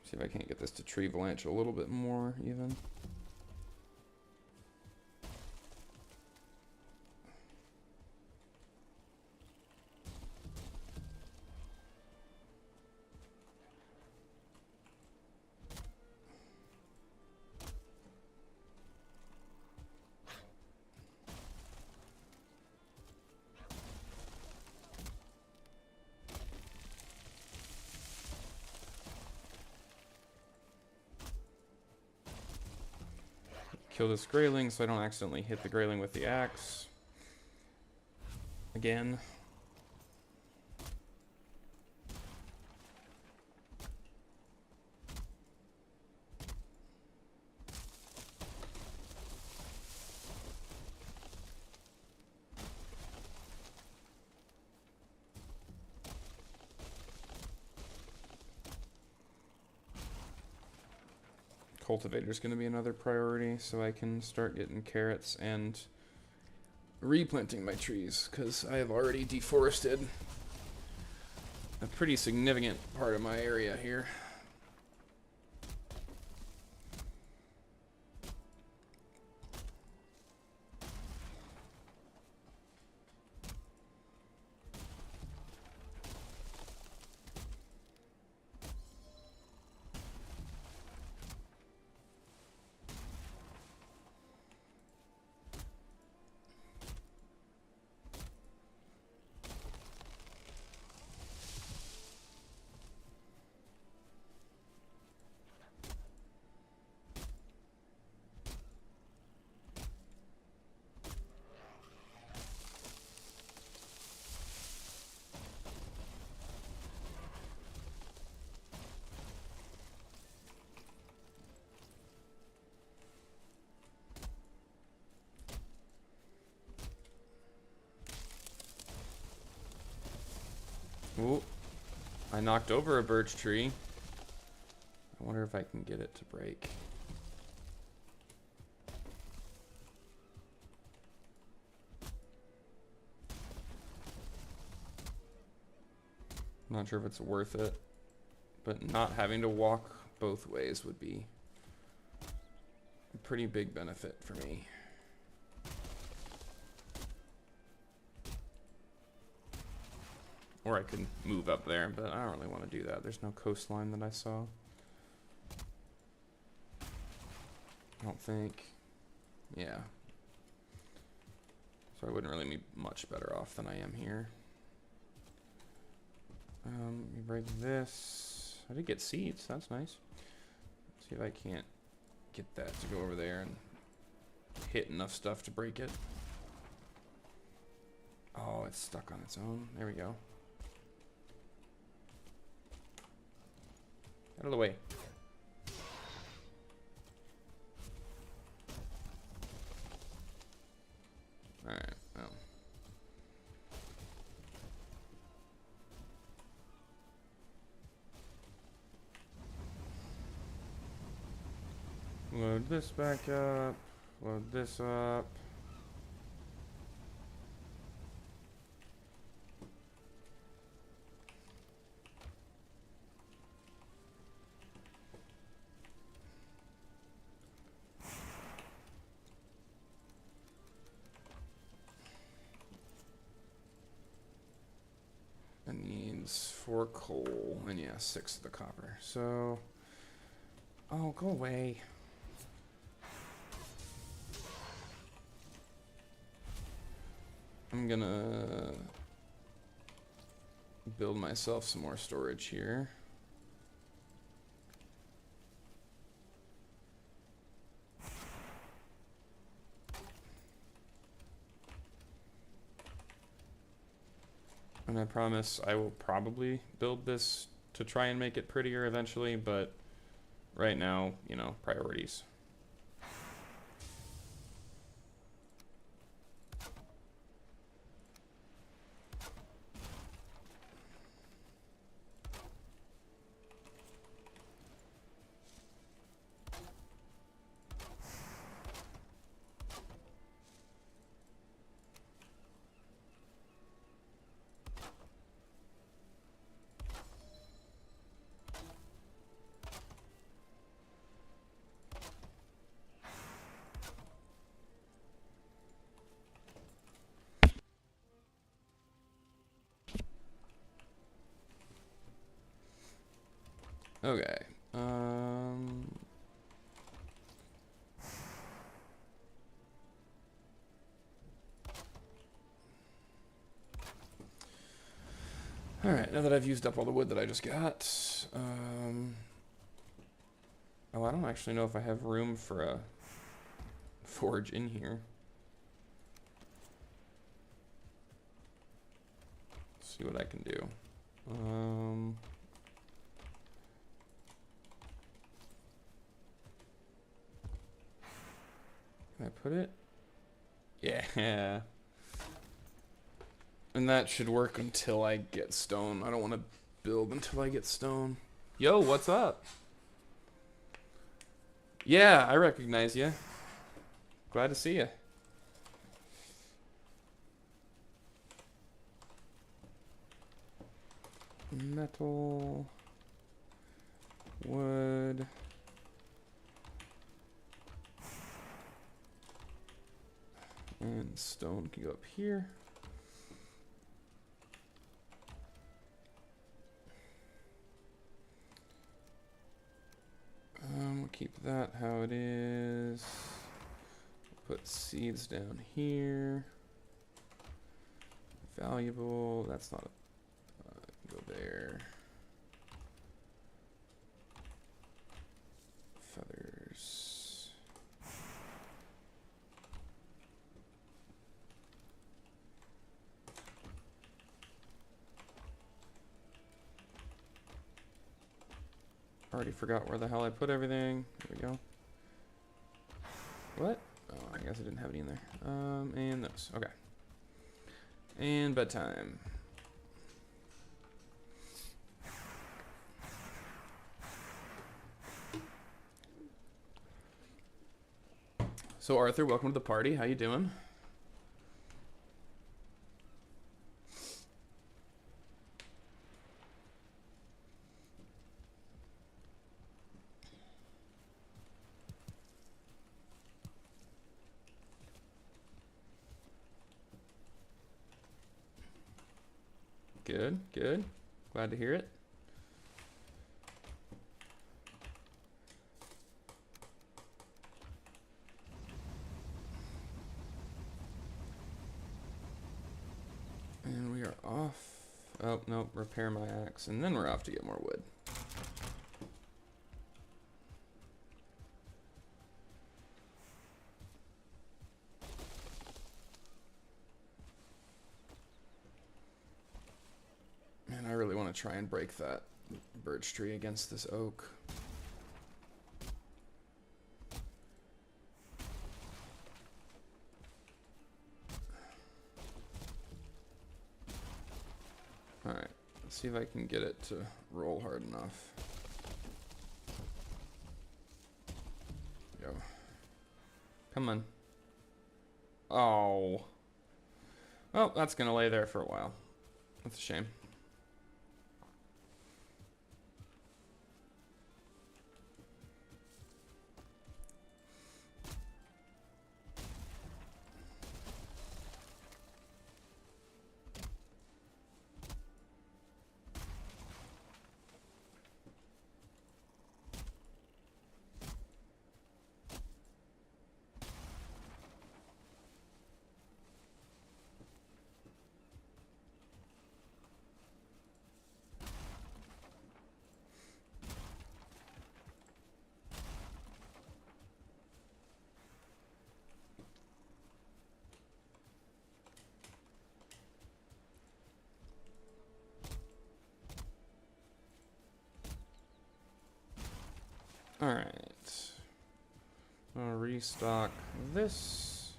See if I can't get this to tree blanch a little bit more even. Kill this grayling so I don't accidentally hit the grayling with the axe. Again. Cultivator's going to be another priority so I can start getting carrots and replanting my trees, because I have already deforested a pretty significant part of my area here. Ooh, I knocked over a birch tree. I wonder if I can get it to break. Not sure if it's worth it, but not having to walk both ways would be a pretty big benefit for me. Or I could move up there, but I don't really want to do that. There's no coastline that I saw. I don't think. Yeah. So I wouldn't really be much better off than I am here. Let me break this. I did get seeds. That's nice. Let's see if I can't get that to go over there and hit enough stuff to break it. Oh, it's stuck on its own. There we go. Out of the way. Alright, well. Load this back up. Load this up. It needs 4 coal and yeah, 6 of the copper. So, oh, go away. I'm gonna build myself some more storage here. And I promise I will probably build this to try and make it prettier eventually, but right now, you know, priorities. Okay. Alright, now that I've used up all the wood that I just got, oh, I don't actually know if I have room for a forge in here. Let's see what I can do. Can I put it? Yeah. And that should work until I get stone. I don't want to build until I get stone. Yo, what's up? Yeah, I recognize you. Glad to see you. Metal. Wood. And stone can go up here. We'll keep that how it is. Put seeds down here. Valuable. That's not a. Go there. Feathers. Already forgot where the hell I put everything. There we go. What? Oh, I guess I didn't have any in there. And those. Okay. And bedtime. So Arthur, welcome to the party. How you doing? Good, good. Glad to hear it. Oh, no, repair my axe, and then we're off to get more wood. Man, I really want to try and break that birch tree against this oak. Alright, let's see if I can get it to roll hard enough. Go. Come on. Oh. Well, that's gonna lay there for a while. That's a shame. Alright. I'll restock this.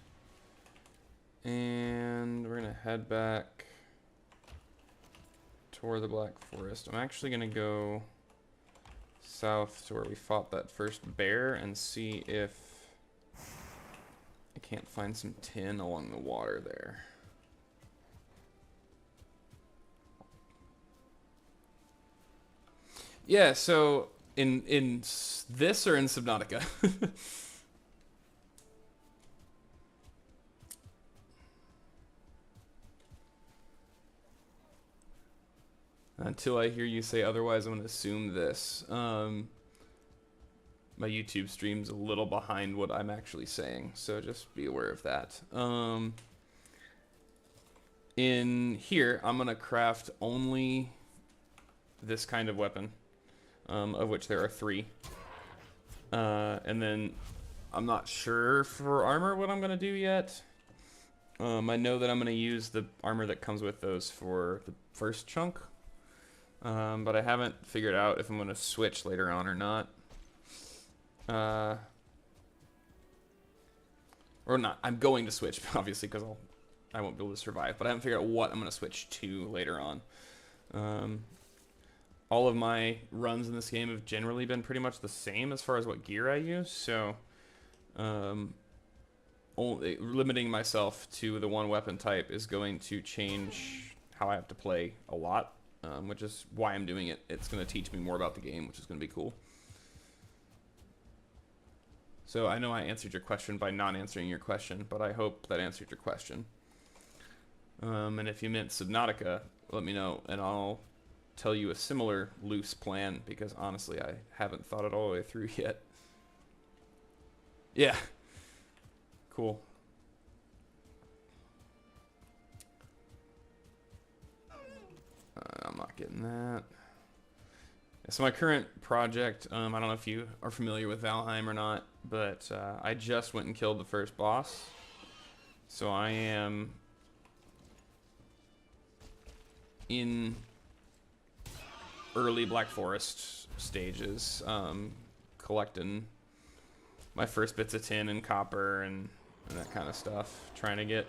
And we're gonna head back toward the Black Forest. I'm actually gonna go south to where we fought that first bear and see if I can't find some tin along the water there. Yeah, so in this or in Subnautica? Until I hear you say otherwise, I'm going to assume this. My YouTube stream's a little behind what I'm actually saying, so just be aware of that. In here, I'm going to craft only this kind of weapon, of which there are 3. And then I'm not sure for armor what I'm going to do yet. I know that I'm going to use the armor that comes with those for the first chunk. But I haven't figured out if I'm going to switch later on or not. Or not. I'm going to switch, obviously, because I won't be able to survive. But I haven't figured out what I'm going to switch to later on. All of my runs in this game have generally been pretty much the same as far as what gear I use. So, only limiting myself to the one weapon type is going to change how I have to play a lot. Which is why I'm doing it. It's going to teach me more about the game, which is going to be cool. So I know I answered your question by not answering your question, but I hope that answered your question. And if you meant Subnautica, let me know, and I'll tell you a similar loose plan, because honestly, I haven't thought it all the way through yet. Yeah. Cool. I'm not getting that. So my current project, I don't know if you are familiar with Valheim or not, but I just went and killed the first boss. So I am in early Black Forest stages, collecting my first bits of tin and copper and that kind of stuff, trying to get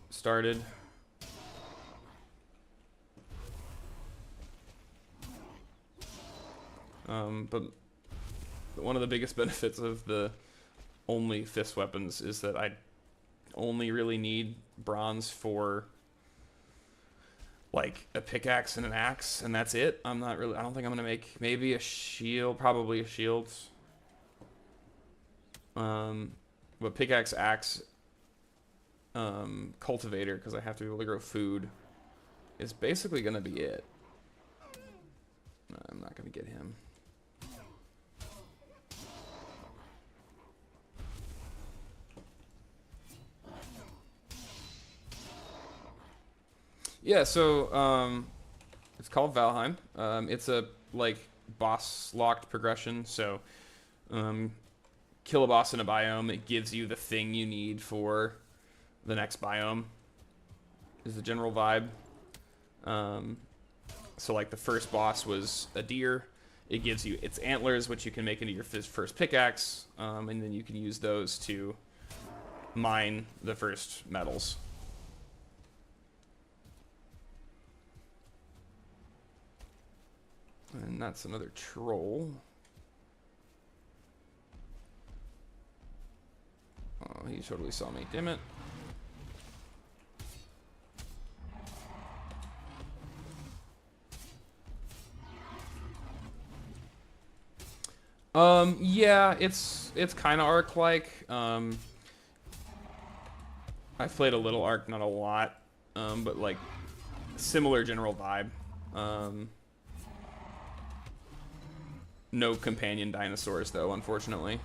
started. But one of the biggest benefits of the only fist weapons is that I only really need bronze for like a pickaxe and an axe, and that's it. I don't think I'm gonna make maybe a shield, probably a shield. But pickaxe, axe, cultivator, because I have to be able to grow food, is basically gonna be it. I'm not gonna get him. Yeah, so it's called Valheim. It's a like boss locked progression. So um, kill a boss in a biome, it gives you the thing you need for the next biome. Is the general vibe. Um, so like the first boss was a deer. It gives you its antlers, which you can make into your first pickaxe, and then you can use those to mine the first metals. And that's another troll. Oh, he totally saw me. Damn it. Yeah, it's kind of Ark-like. I've played a little Ark, not a lot, but like similar general vibe. No companion dinosaurs though, unfortunately.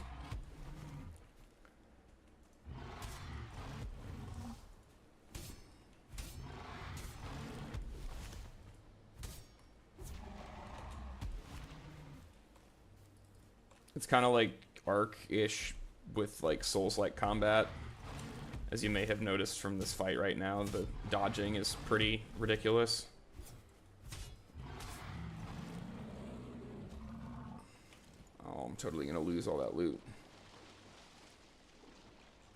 It's kind of like Ark-ish with like Souls-like combat. As you may have noticed from this fight right now, the dodging is pretty ridiculous. Oh, I'm totally gonna lose all that loot.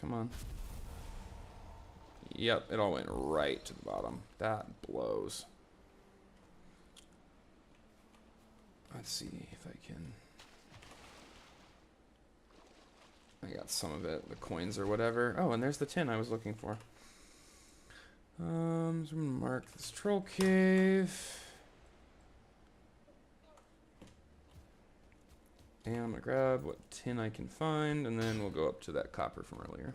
Come on. Yep, it all went right to the bottom. That blows. Let's see if I can... I got some of it, the coins or whatever. Oh, and there's the tin I was looking for. So I'm gonna mark this troll cave. And I'm gonna grab what tin I can find, and then we'll go up to that copper from earlier.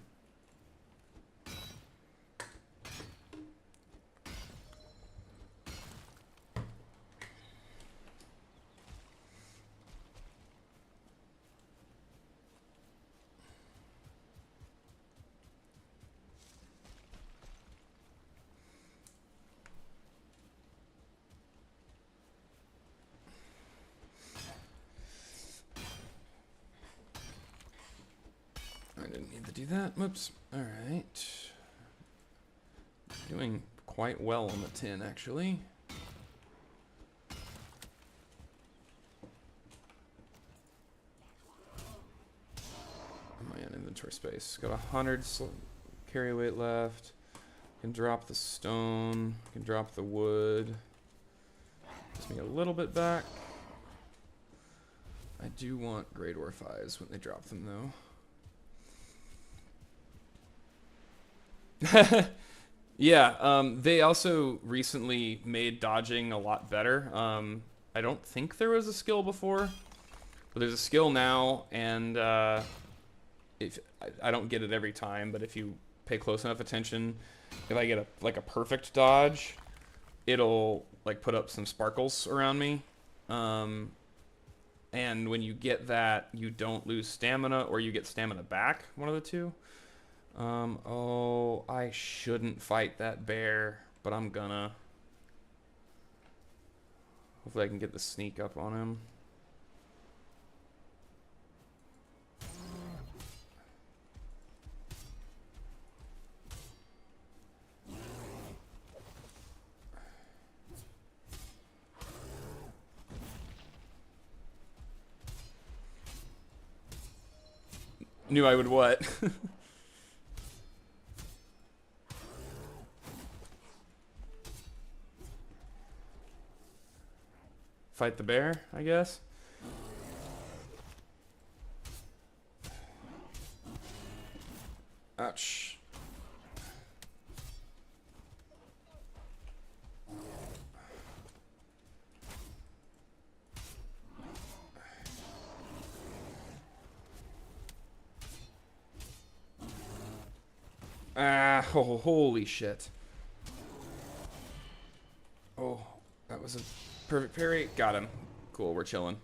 I didn't need to do that. Whoops. Alright. Doing quite well on the tin, actually. Oh man, inventory space. Got 100 carry weight left. Can drop the stone. Can drop the wood. Gives me a little bit back. I do want great ore 5s when they drop them, though. Yeah, they also recently made dodging a lot better. I don't think there was a skill before, but there's a skill now, and if I don't get it every time, but if you pay close enough attention, if I get a perfect dodge, it'll like put up some sparkles around me. And when you get that, you don't lose stamina, or you get stamina back, one of the two. Oh, I shouldn't fight that bear, but I'm gonna. Hopefully I can get the sneak up on him. Knew I would what? Fight the bear, I guess. Ouch. Ah, oh, holy shit. Oh, that was a perfect parry. Got him. Cool, we're chilling.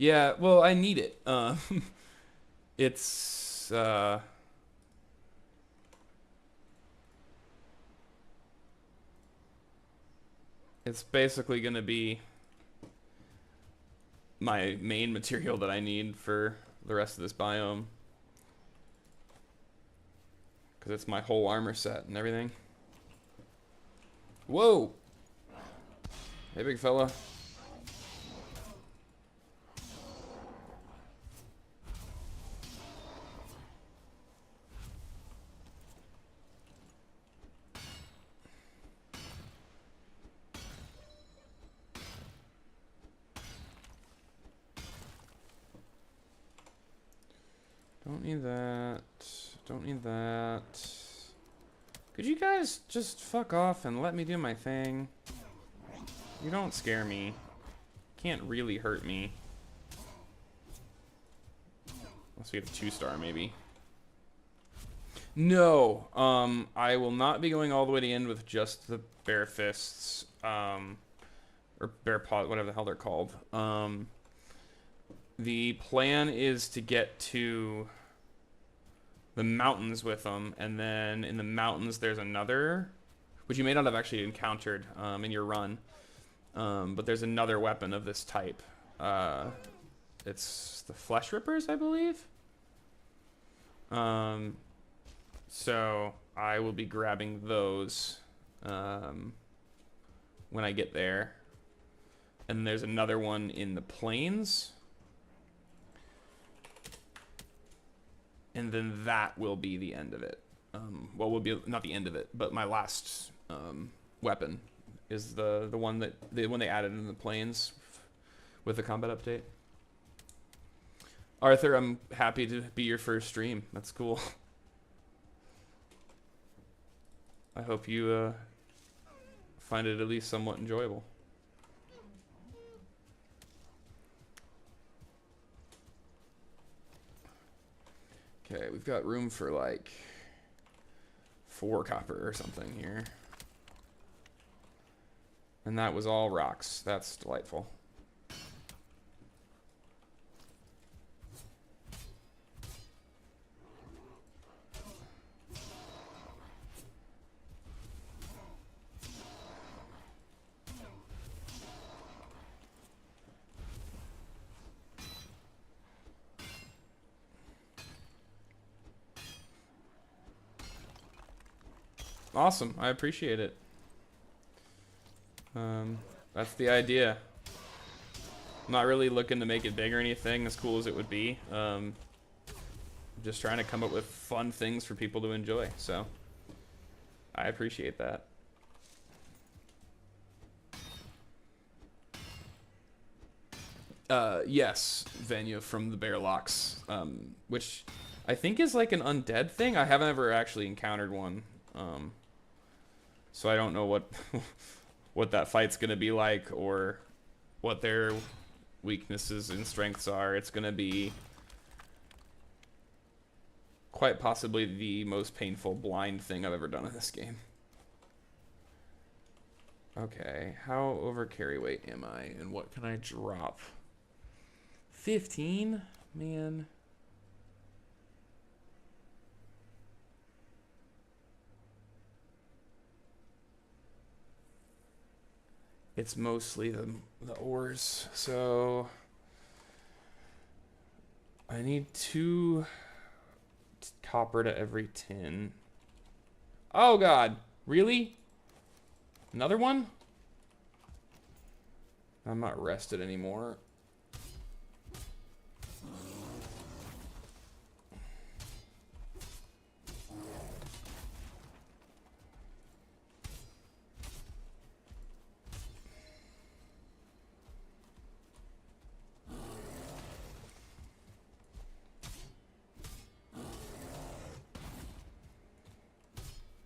Yeah, well, I need it. It's it's basically gonna be my main material that I need for the rest of this biome. Because it's my whole armor set and everything. Whoa! Hey, big fella. Don't need that. Don't need that. Could you guys just fuck off and let me do my thing? You don't scare me. Can't really hurt me. Unless we get a 2-star, maybe. No, I will not be going all the way to the end with just the bare fists, or bare paw, whatever the hell they're called. The plan is to get to the mountains with them, and then in the mountains there's another, which you may not have actually encountered in your run, but there's another weapon of this type. It's the Flesh Rippers, I believe. So I will be grabbing those when I get there. And there's another one in the plains. And then that will be the end of it. Well, will be not the end of it, but my last weapon is the one that when they added in the plains with the combat update. Arthur, I'm happy to be your first stream. That's cool. I hope you find it at least somewhat enjoyable. Okay, we've got room for like 4 copper or something here. And that was all rocks. That's delightful. Awesome, I appreciate it. That's the idea. I'm not really looking to make it big or anything, as cool as it would be. Just trying to come up with fun things for people to enjoy, so I appreciate that. Yes, Vanya from the Bearlocks, which I think is like an undead thing. I haven't ever actually encountered one. So I don't know what what that fight's gonna be like or what their weaknesses and strengths are. It's gonna be quite possibly the most painful blind thing I've ever done in this game. Okay, how over carry weight am I and what can I drop? 15? Man. It's mostly the ores, so I need 2 copper to every 10. Oh god, really? Another one? I'm not rested anymore.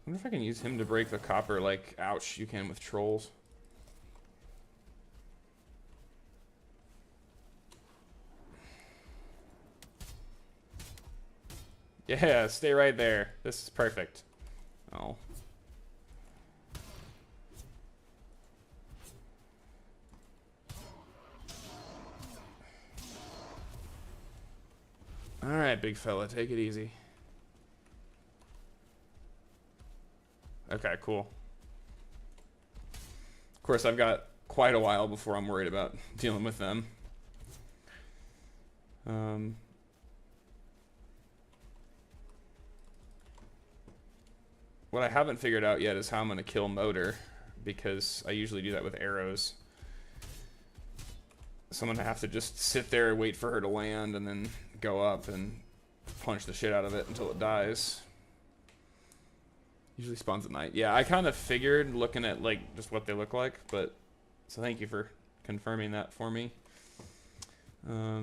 I wonder if I can use him to break the copper like, ouch, you can with trolls. Yeah, stay right there. This is perfect. Oh. Alright, big fella, take it easy. Okay, cool. Of course, I've got quite a while before I'm worried about dealing with them. What I haven't figured out yet is how I'm going to kill Motor, because I usually do that with arrows. So I'm going to have to just sit there and wait for her to land and then go up and punch the shit out of it until it dies. Usually spawns at night. Yeah, I kind of figured looking at like just what they look like, but so thank you for confirming that for me. Yeah,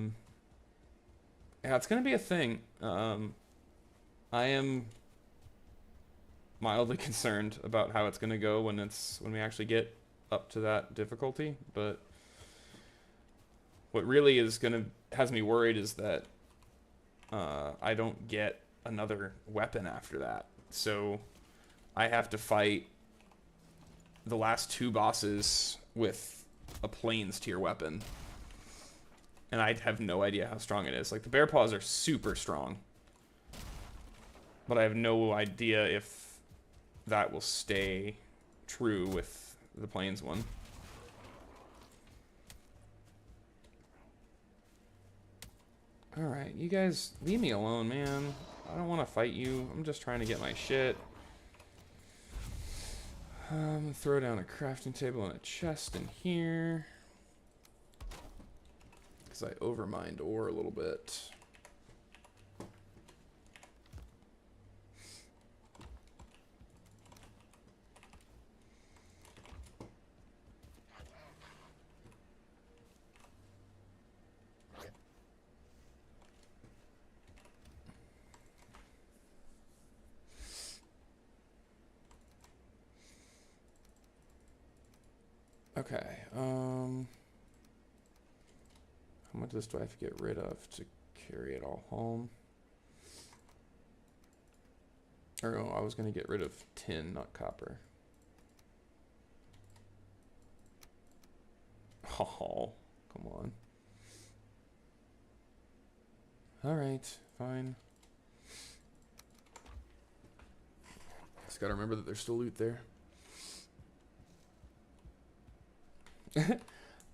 it's going to be a thing. I am mildly concerned about how it's going to go when we actually get up to that difficulty, but what really has me worried is that I don't get another weapon after that. So I have to fight the last 2 bosses with a plains tier weapon, and I have no idea how strong it is. Like, the bear paws are super strong, but I have no idea if that will stay true with the plains one. Alright, you guys, leave me alone, man. I don't want to fight you. I'm just trying to get my shit. I'm gonna throw down a crafting table and a chest in here, because I overmined ore a little bit. Okay, how much of this do I have to get rid of to carry it all home? Or no, I was going to get rid of tin, not copper. Oh, come on. Alright, fine. Just gotta remember that there's still loot there.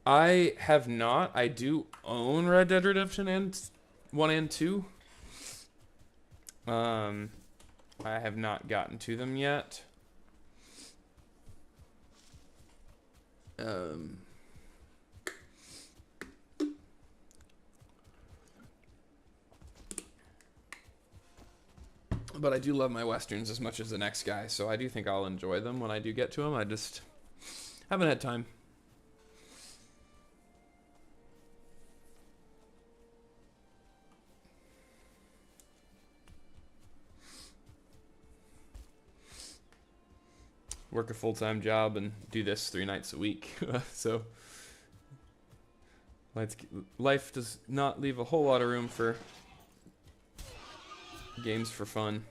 I have not. I do own Red Dead Redemption 1 and 2. I have not gotten to them yet. But I do love my westerns as much as the next guy, so I do think I'll enjoy them when I do get to them. I just haven't had time. Work a full-time job and do this 3 nights a week. So life does not leave a whole lot of room for games for fun.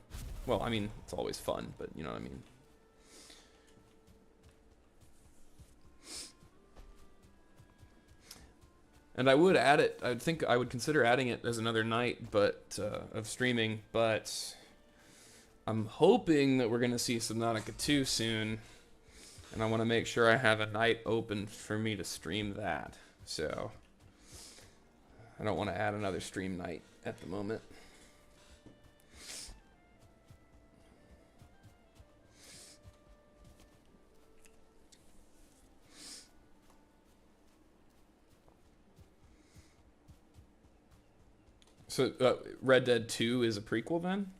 Well, I mean, it's always fun, but you know what I mean. And I would add it. I think I would consider adding it as another night, but of streaming. But I'm hoping that we're gonna see Subnautica 2 soon, and I want to make sure I have a night open for me to stream that. So I don't want to add another stream night at the moment. So Red Dead 2 is a prequel then?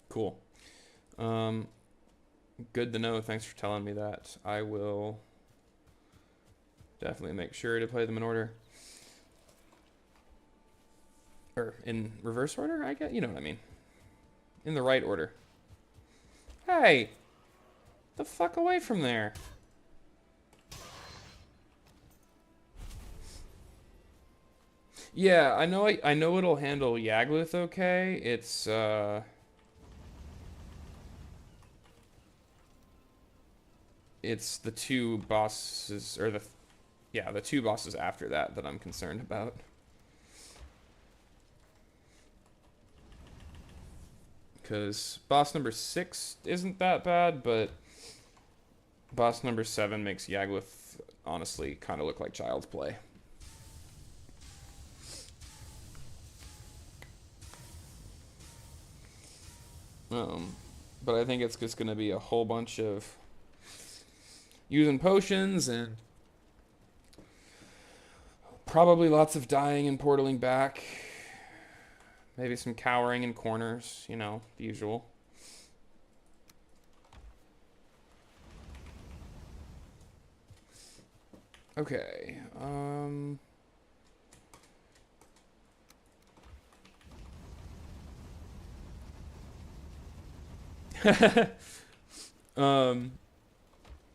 Cool. Good to know. Thanks for telling me that. I will definitely make sure to play them in order. Or in reverse order, I guess. You know what I mean. In the right order. Hey! The fuck away from there. Yeah, I know it'll handle Yagluth okay. It's the two bosses or the two bosses after that that I'm concerned about. Cuz boss number 6 isn't that bad, but boss number 7 makes Yagluth honestly kind of look like child's play. Um, but I think it's just going to be a whole bunch of using potions and probably lots of dying and portaling back. Maybe some cowering in corners, you know, the usual. Okay. um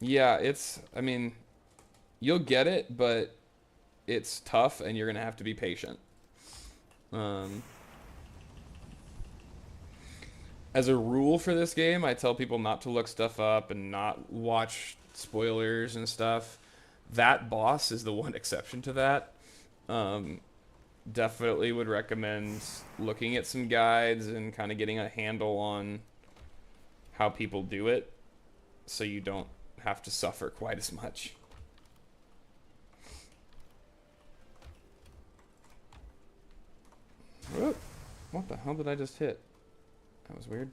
yeah, I mean, you'll get it, but it's tough and you're going to have to be patient. Um as a rule for this game, I tell people not to look stuff up and not watch spoilers and stuff. That boss is the one exception to that. Um, Definitely would recommend looking at some guides and kind of getting a handle on how people do it so you don't have to suffer quite as much. Whoop. What the hell did I just hit? That was weird.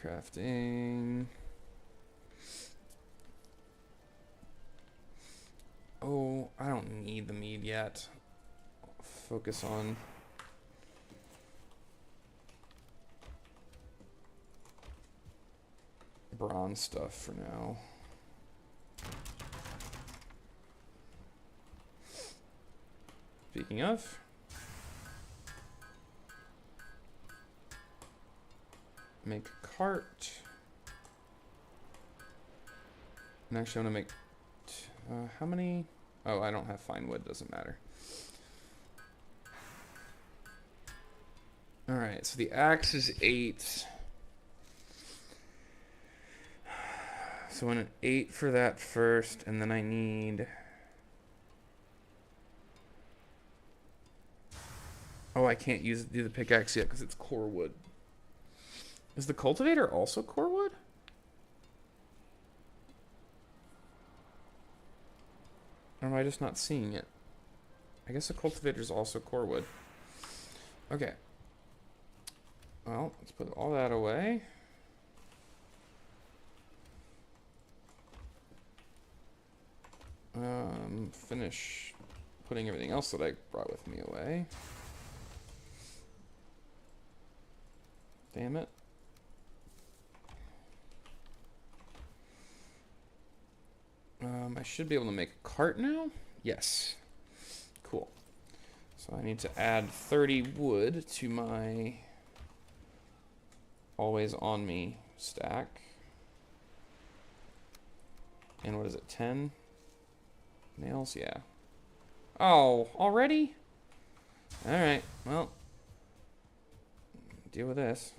Crafting. Oh, I don't need the mead yet. Focus on bronze stuff for now. Speaking of, make a cart. And actually, I want to make. How many? Oh, I don't have fine wood. Doesn't matter. All right. So the axe is 8. So I want an 8 for that first, and then I need. Oh, I can't do the pickaxe yet because it's core wood. Is the cultivator also core wood? Or am I just not seeing it? I guess the cultivator is also core wood. Okay. Well, let's put all that away. Finish putting everything else that I brought with me away. Damn it. I should be able to make a cart now? Yes. Cool. So I need to add 30 wood to my always on me stack. And what is it, 10? Nails? Yeah. Oh, already? Alright, well. Deal with this.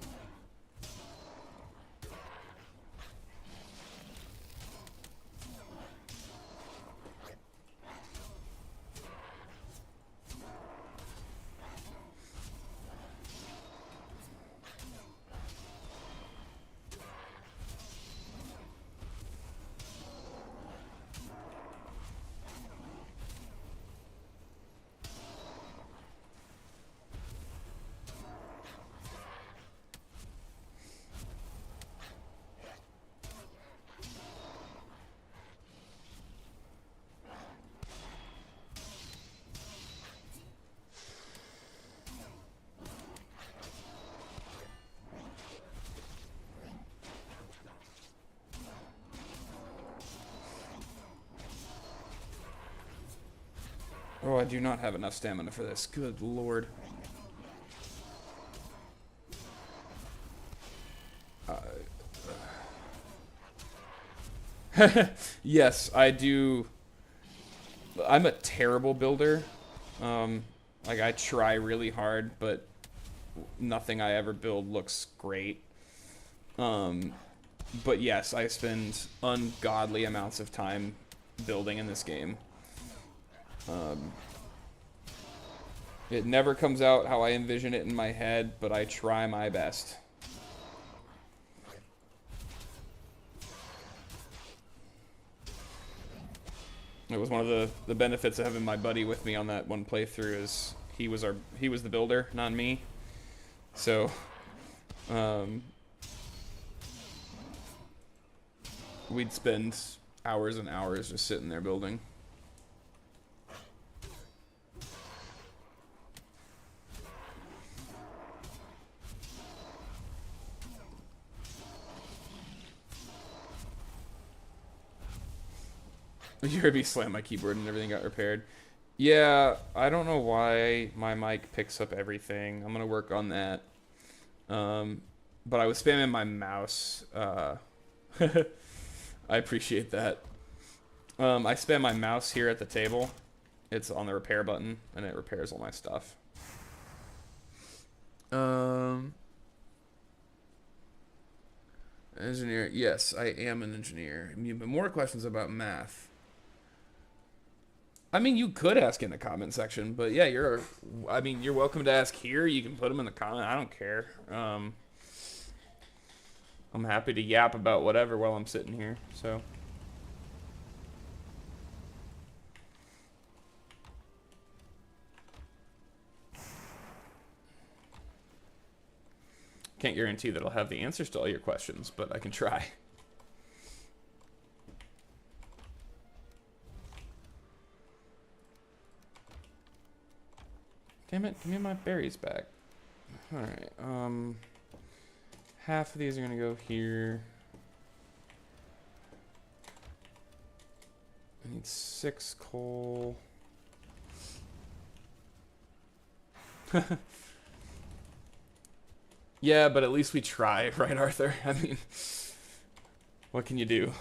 Oh, I do not have enough stamina for this. Good lord. Yes, I do. I'm a terrible builder. Like, I try really hard, but nothing I ever build looks great. But yes, I spend ungodly amounts of time building in this game. It never comes out how I envision it in my head, but I try my best. It was one of the benefits of having my buddy with me on that one playthrough is he was the builder, not me. So, we'd spend hours and hours just sitting there building. You heard me slam my keyboard and everything got repaired. Yeah, I don't know why my mic picks up everything. I'm gonna work on that. But I was spamming my mouse. I appreciate that. I spam my mouse here at the table. It's on the repair button, and it repairs all my stuff. Engineer. Yes, I am an engineer. More questions about math. I mean, you could ask in the comment section, but yeah, you're welcome to ask here. You can put them in the comment. I don't care. I'm happy to yap about whatever while I'm sitting here, so. Can't guarantee that I'll have the answers to all your questions, but I can try. Damn it, give me my berries back. Alright, half of these are gonna go here. I need 6 coal. Yeah, but at least we try, right, Arthur? I mean, what can you do?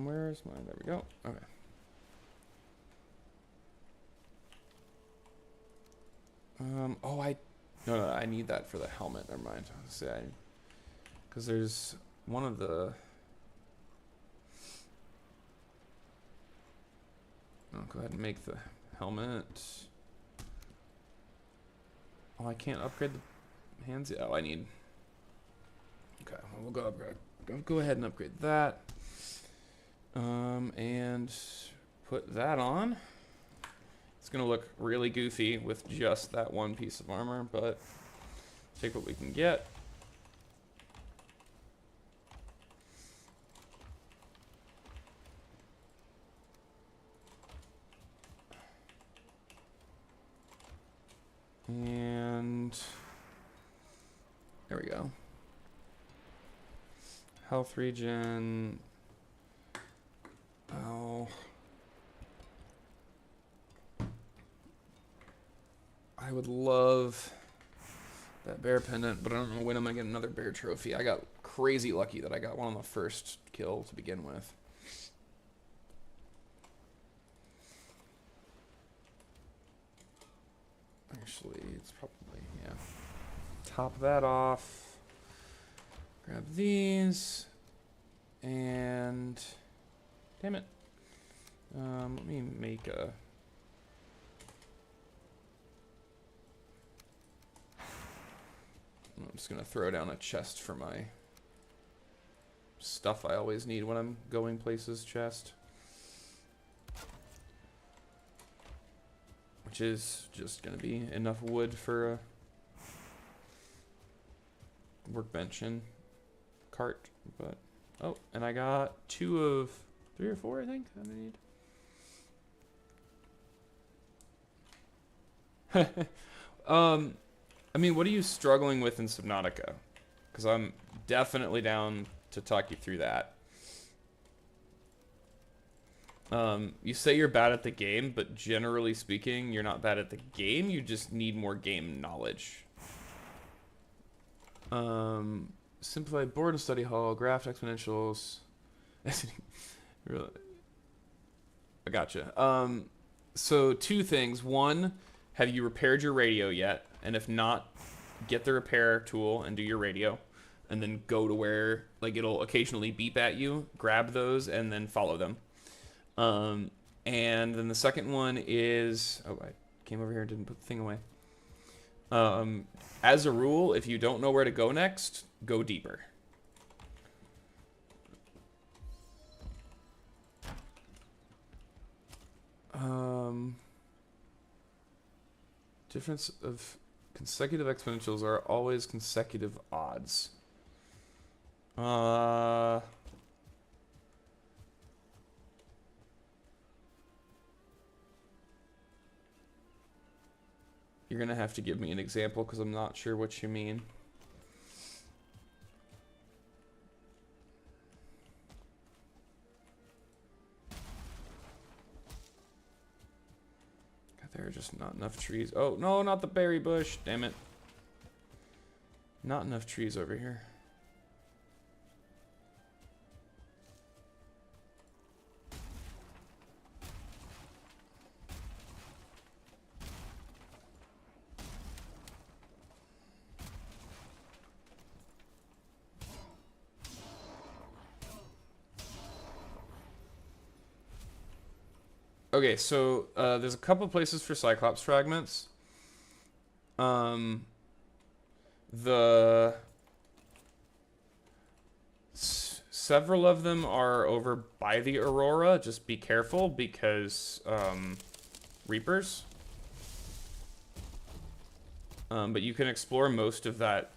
Where's mine? There we go. Okay. No, I need that for the helmet. Never mind. Because there's one of the. I'll go ahead and make the helmet. Oh, I can't upgrade the hands. Oh, I need. Okay, well, we'll go ahead and upgrade that. And put that on. It's gonna look really goofy with just that one piece of armor, but take what we can get. And there we go. Health regen. Oh. I would love that bear pendant, but I don't know when I'm gonna get another bear trophy. I got crazy lucky that I got one on the first kill to begin with. Actually, it's probably, yeah. Top that off. Grab these. And damn it. Let me make a. I'm just gonna throw down a chest for my stuff I always need when I'm going places chest. Which is just gonna be enough wood for a workbench and cart, but oh, and I got 2 of 3 or 4, I think, that I need. I mean, what are you struggling with in Subnautica? Because I'm definitely down to talk you through that. You say you're bad at the game, but generally speaking, you're not bad at the game. You just need more game knowledge. Simplify board and study hall, graph exponentials. Really, I gotcha. So two things. One, have you repaired your radio yet? And if not, get the repair tool and do your radio. And then go to where, like, it'll occasionally beep at you. Grab those and then follow them. And then the second one is... Oh, I came over here and didn't put the thing away. As a rule, if you don't know where to go next, go deeper. Difference of consecutive exponentials are always consecutive odds. You're gonna have to give me an example because I'm not sure what you mean. There are just not enough trees. Oh, no, not the berry bush. Damn it. Not enough trees over here. Okay, so there's a couple places for Cyclops fragments. Several of them are over by the Aurora. Just be careful because Reapers. But you can explore most of that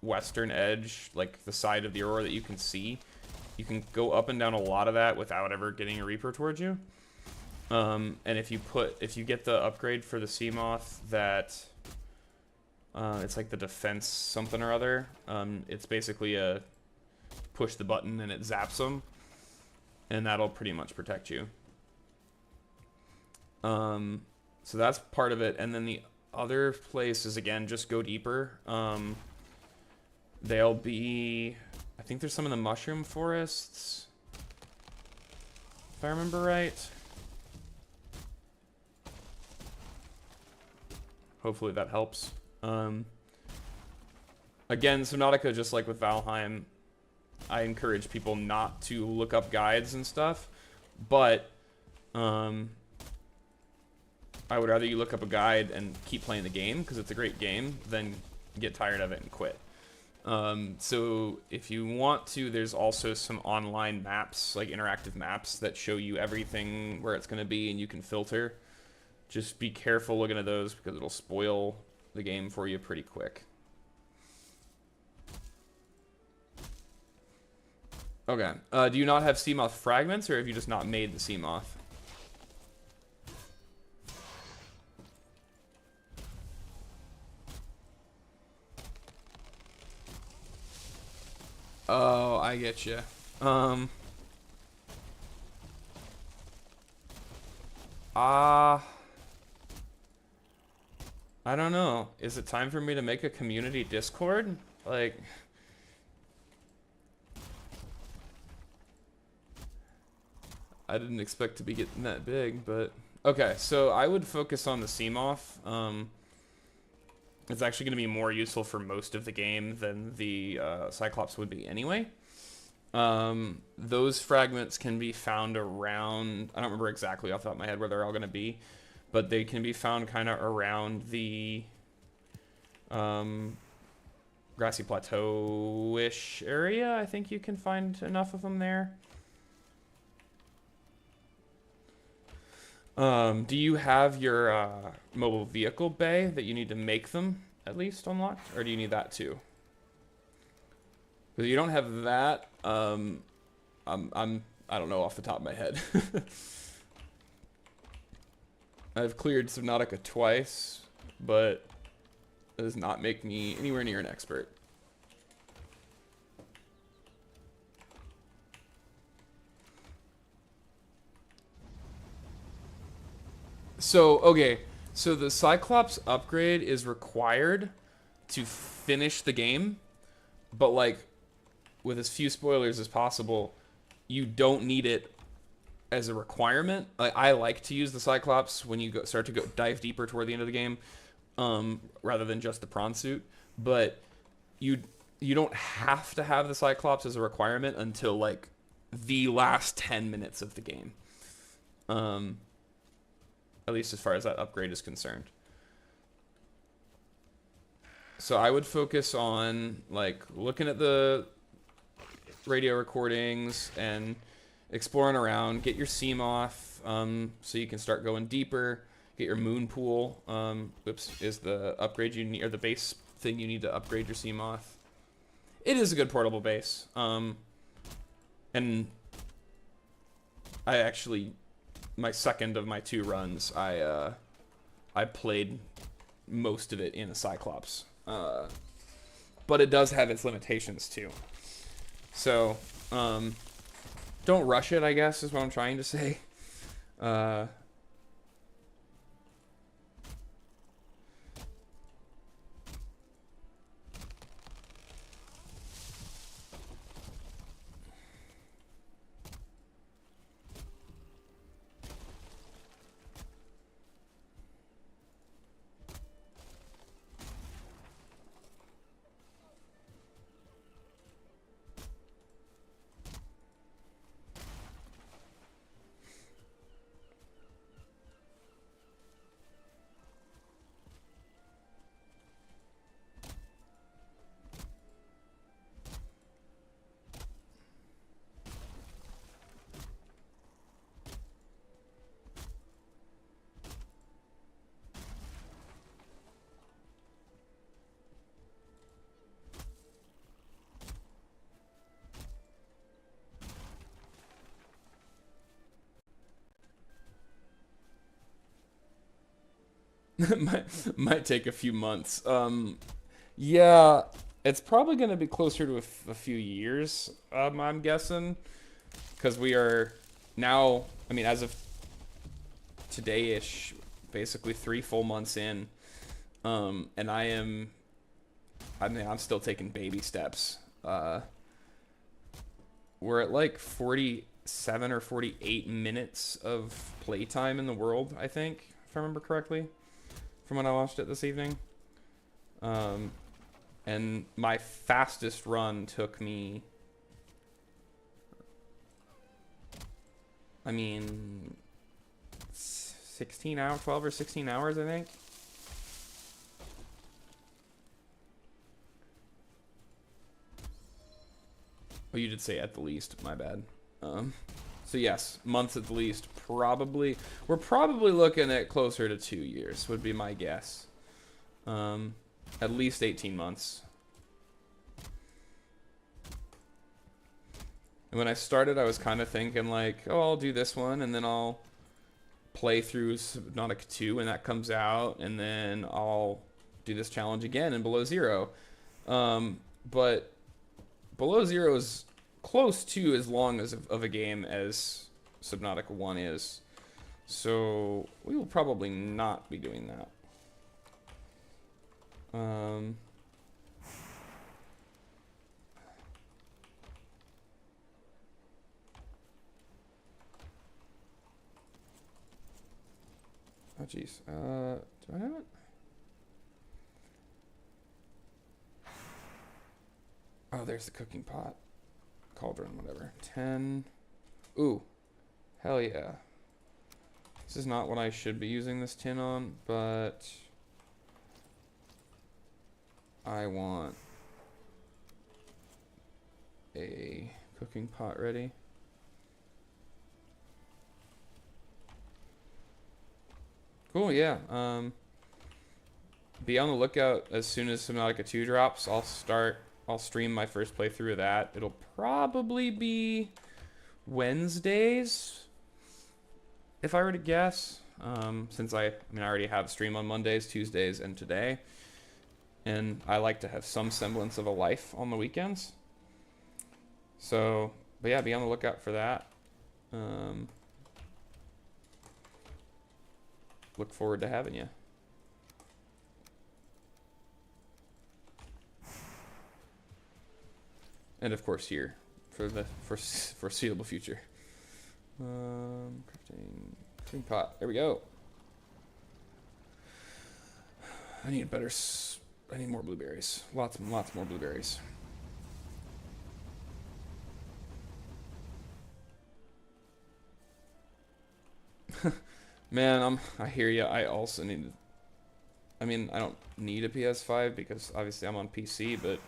western edge, like the side of the Aurora that you can see. You can go up and down a lot of that without ever getting a Reaper towards you. And if you get the upgrade for the Seamoth that it's like the defense something or other, it's basically a push the button and it zaps them, and that'll pretty much protect you. So that's part of it, and then the other place is, again, just go deeper. They'll be, I think there's some in the mushroom forests, if I remember right. Hopefully that helps. Again, Subnautica, just like with Valheim, I encourage people not to look up guides and stuff, but I would rather you look up a guide and keep playing the game, because it's a great game, than get tired of it and quit. So if you want to, there's also some online maps, like interactive maps, that show you everything where it's going to be, and you can filter. Just be careful looking at those because it'll spoil the game for you pretty quick. Okay. Do you not have Seamoth fragments, or have you just not made the Seamoth? Oh, I get you. I don't know. Is it time for me to make a community Discord? Like, I didn't expect to be getting that big, but okay. So I would focus on the Seamoth. It's actually going to be more useful for most of the game than the Cyclops would be anyway. Those fragments can be found around, I don't remember exactly off the top of my head where they're all going to be, but they can be found kind of around the grassy plateau-ish area. I think you can find enough of them there. Do you have your mobile vehicle bay that you need to make them at least unlocked, or do you need that too? Because you don't have that, I don't know off the top of my head. I've cleared Subnautica twice, but that does not make me anywhere near an expert. Okay. So the Cyclops upgrade is required to finish the game, but like with as few spoilers as possible, you don't need it as a requirement. I like to use the Cyclops when you start to go dive deeper toward the end of the game, rather than just the prawn suit. But you you don't have to have the Cyclops as a requirement until like the last 10 minutes of the game. Um, at least as far as that upgrade is concerned. So I would focus on like looking at the radio recordings and exploring around. Get your seam off, so you can start going deeper. Get your moon pool. Is the upgrade you need, or the base thing you need to upgrade your seam off. It is a good portable base. And I actually, my second of my 2 runs, I played most of it in a Cyclops. But it does have its limitations too. So, don't rush it, I guess, is what I'm trying to say. might take a few months. Yeah, it's probably going to be closer to a few years, I'm guessing. Because we are now, I mean, as of today-ish, basically 3 full months in. And I'm still taking baby steps. We're at like 47 or 48 minutes of playtime in the world, I think, if I remember correctly, from when I watched it this evening. And my fastest run took me, I mean, 16 hours, 12 or 16 hours, I think. Oh, you did say at the least, my bad. So yes, months at the least, probably. We're probably looking at closer to 2 years, would be my guess. At least 18 months. And when I started, I was kind of thinking like, oh, I'll do this one, and then I'll play through Subnautica 2 when that comes out, and then I'll do this challenge again in Below Zero. But Below Zero is close to as long as of a game as Subnautica 1 is. So we will probably not be doing that. Oh, jeez. Do I have it? Oh, there's the cooking pot. Cauldron, whatever. 10. Ooh. Hell yeah. This is not what I should be using this tin on, but I want a cooking pot ready. Cool, yeah. Be on the lookout as soon as Subnautica 2 drops. I'll stream my first playthrough of that. It'll probably be Wednesdays, if I were to guess. Since I already have a stream on Mondays, Tuesdays, and today. And I like to have some semblance of a life on the weekends. So, but yeah, be on the lookout for that. look forward to having you. And of course here for the foreseeable future. Crafting pot. There we go. I need I need more blueberries. Lots more blueberries. Man, I hear you. I also need. I mean, I don't need a PS5 because obviously I'm on PC, but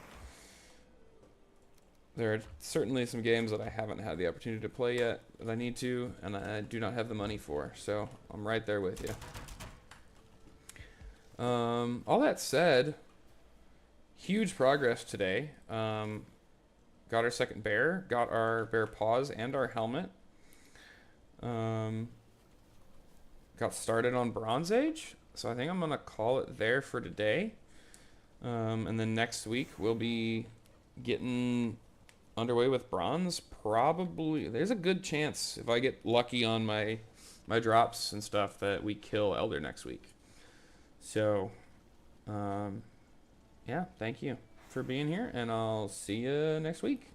there are certainly some games that I haven't had the opportunity to play yet that I need to, and I do not have the money for. So I'm right there with you. All that said, huge progress today. Got our second bear, got our bear paws and our helmet. Got started on Bronze Age, so I think I'm gonna call it there for today. And then next week we'll be getting underway with Bronze. Probably, there's a good chance if I get lucky on my drops and stuff that we kill Elder next week. So, yeah, thank you for being here, and I'll see you next week.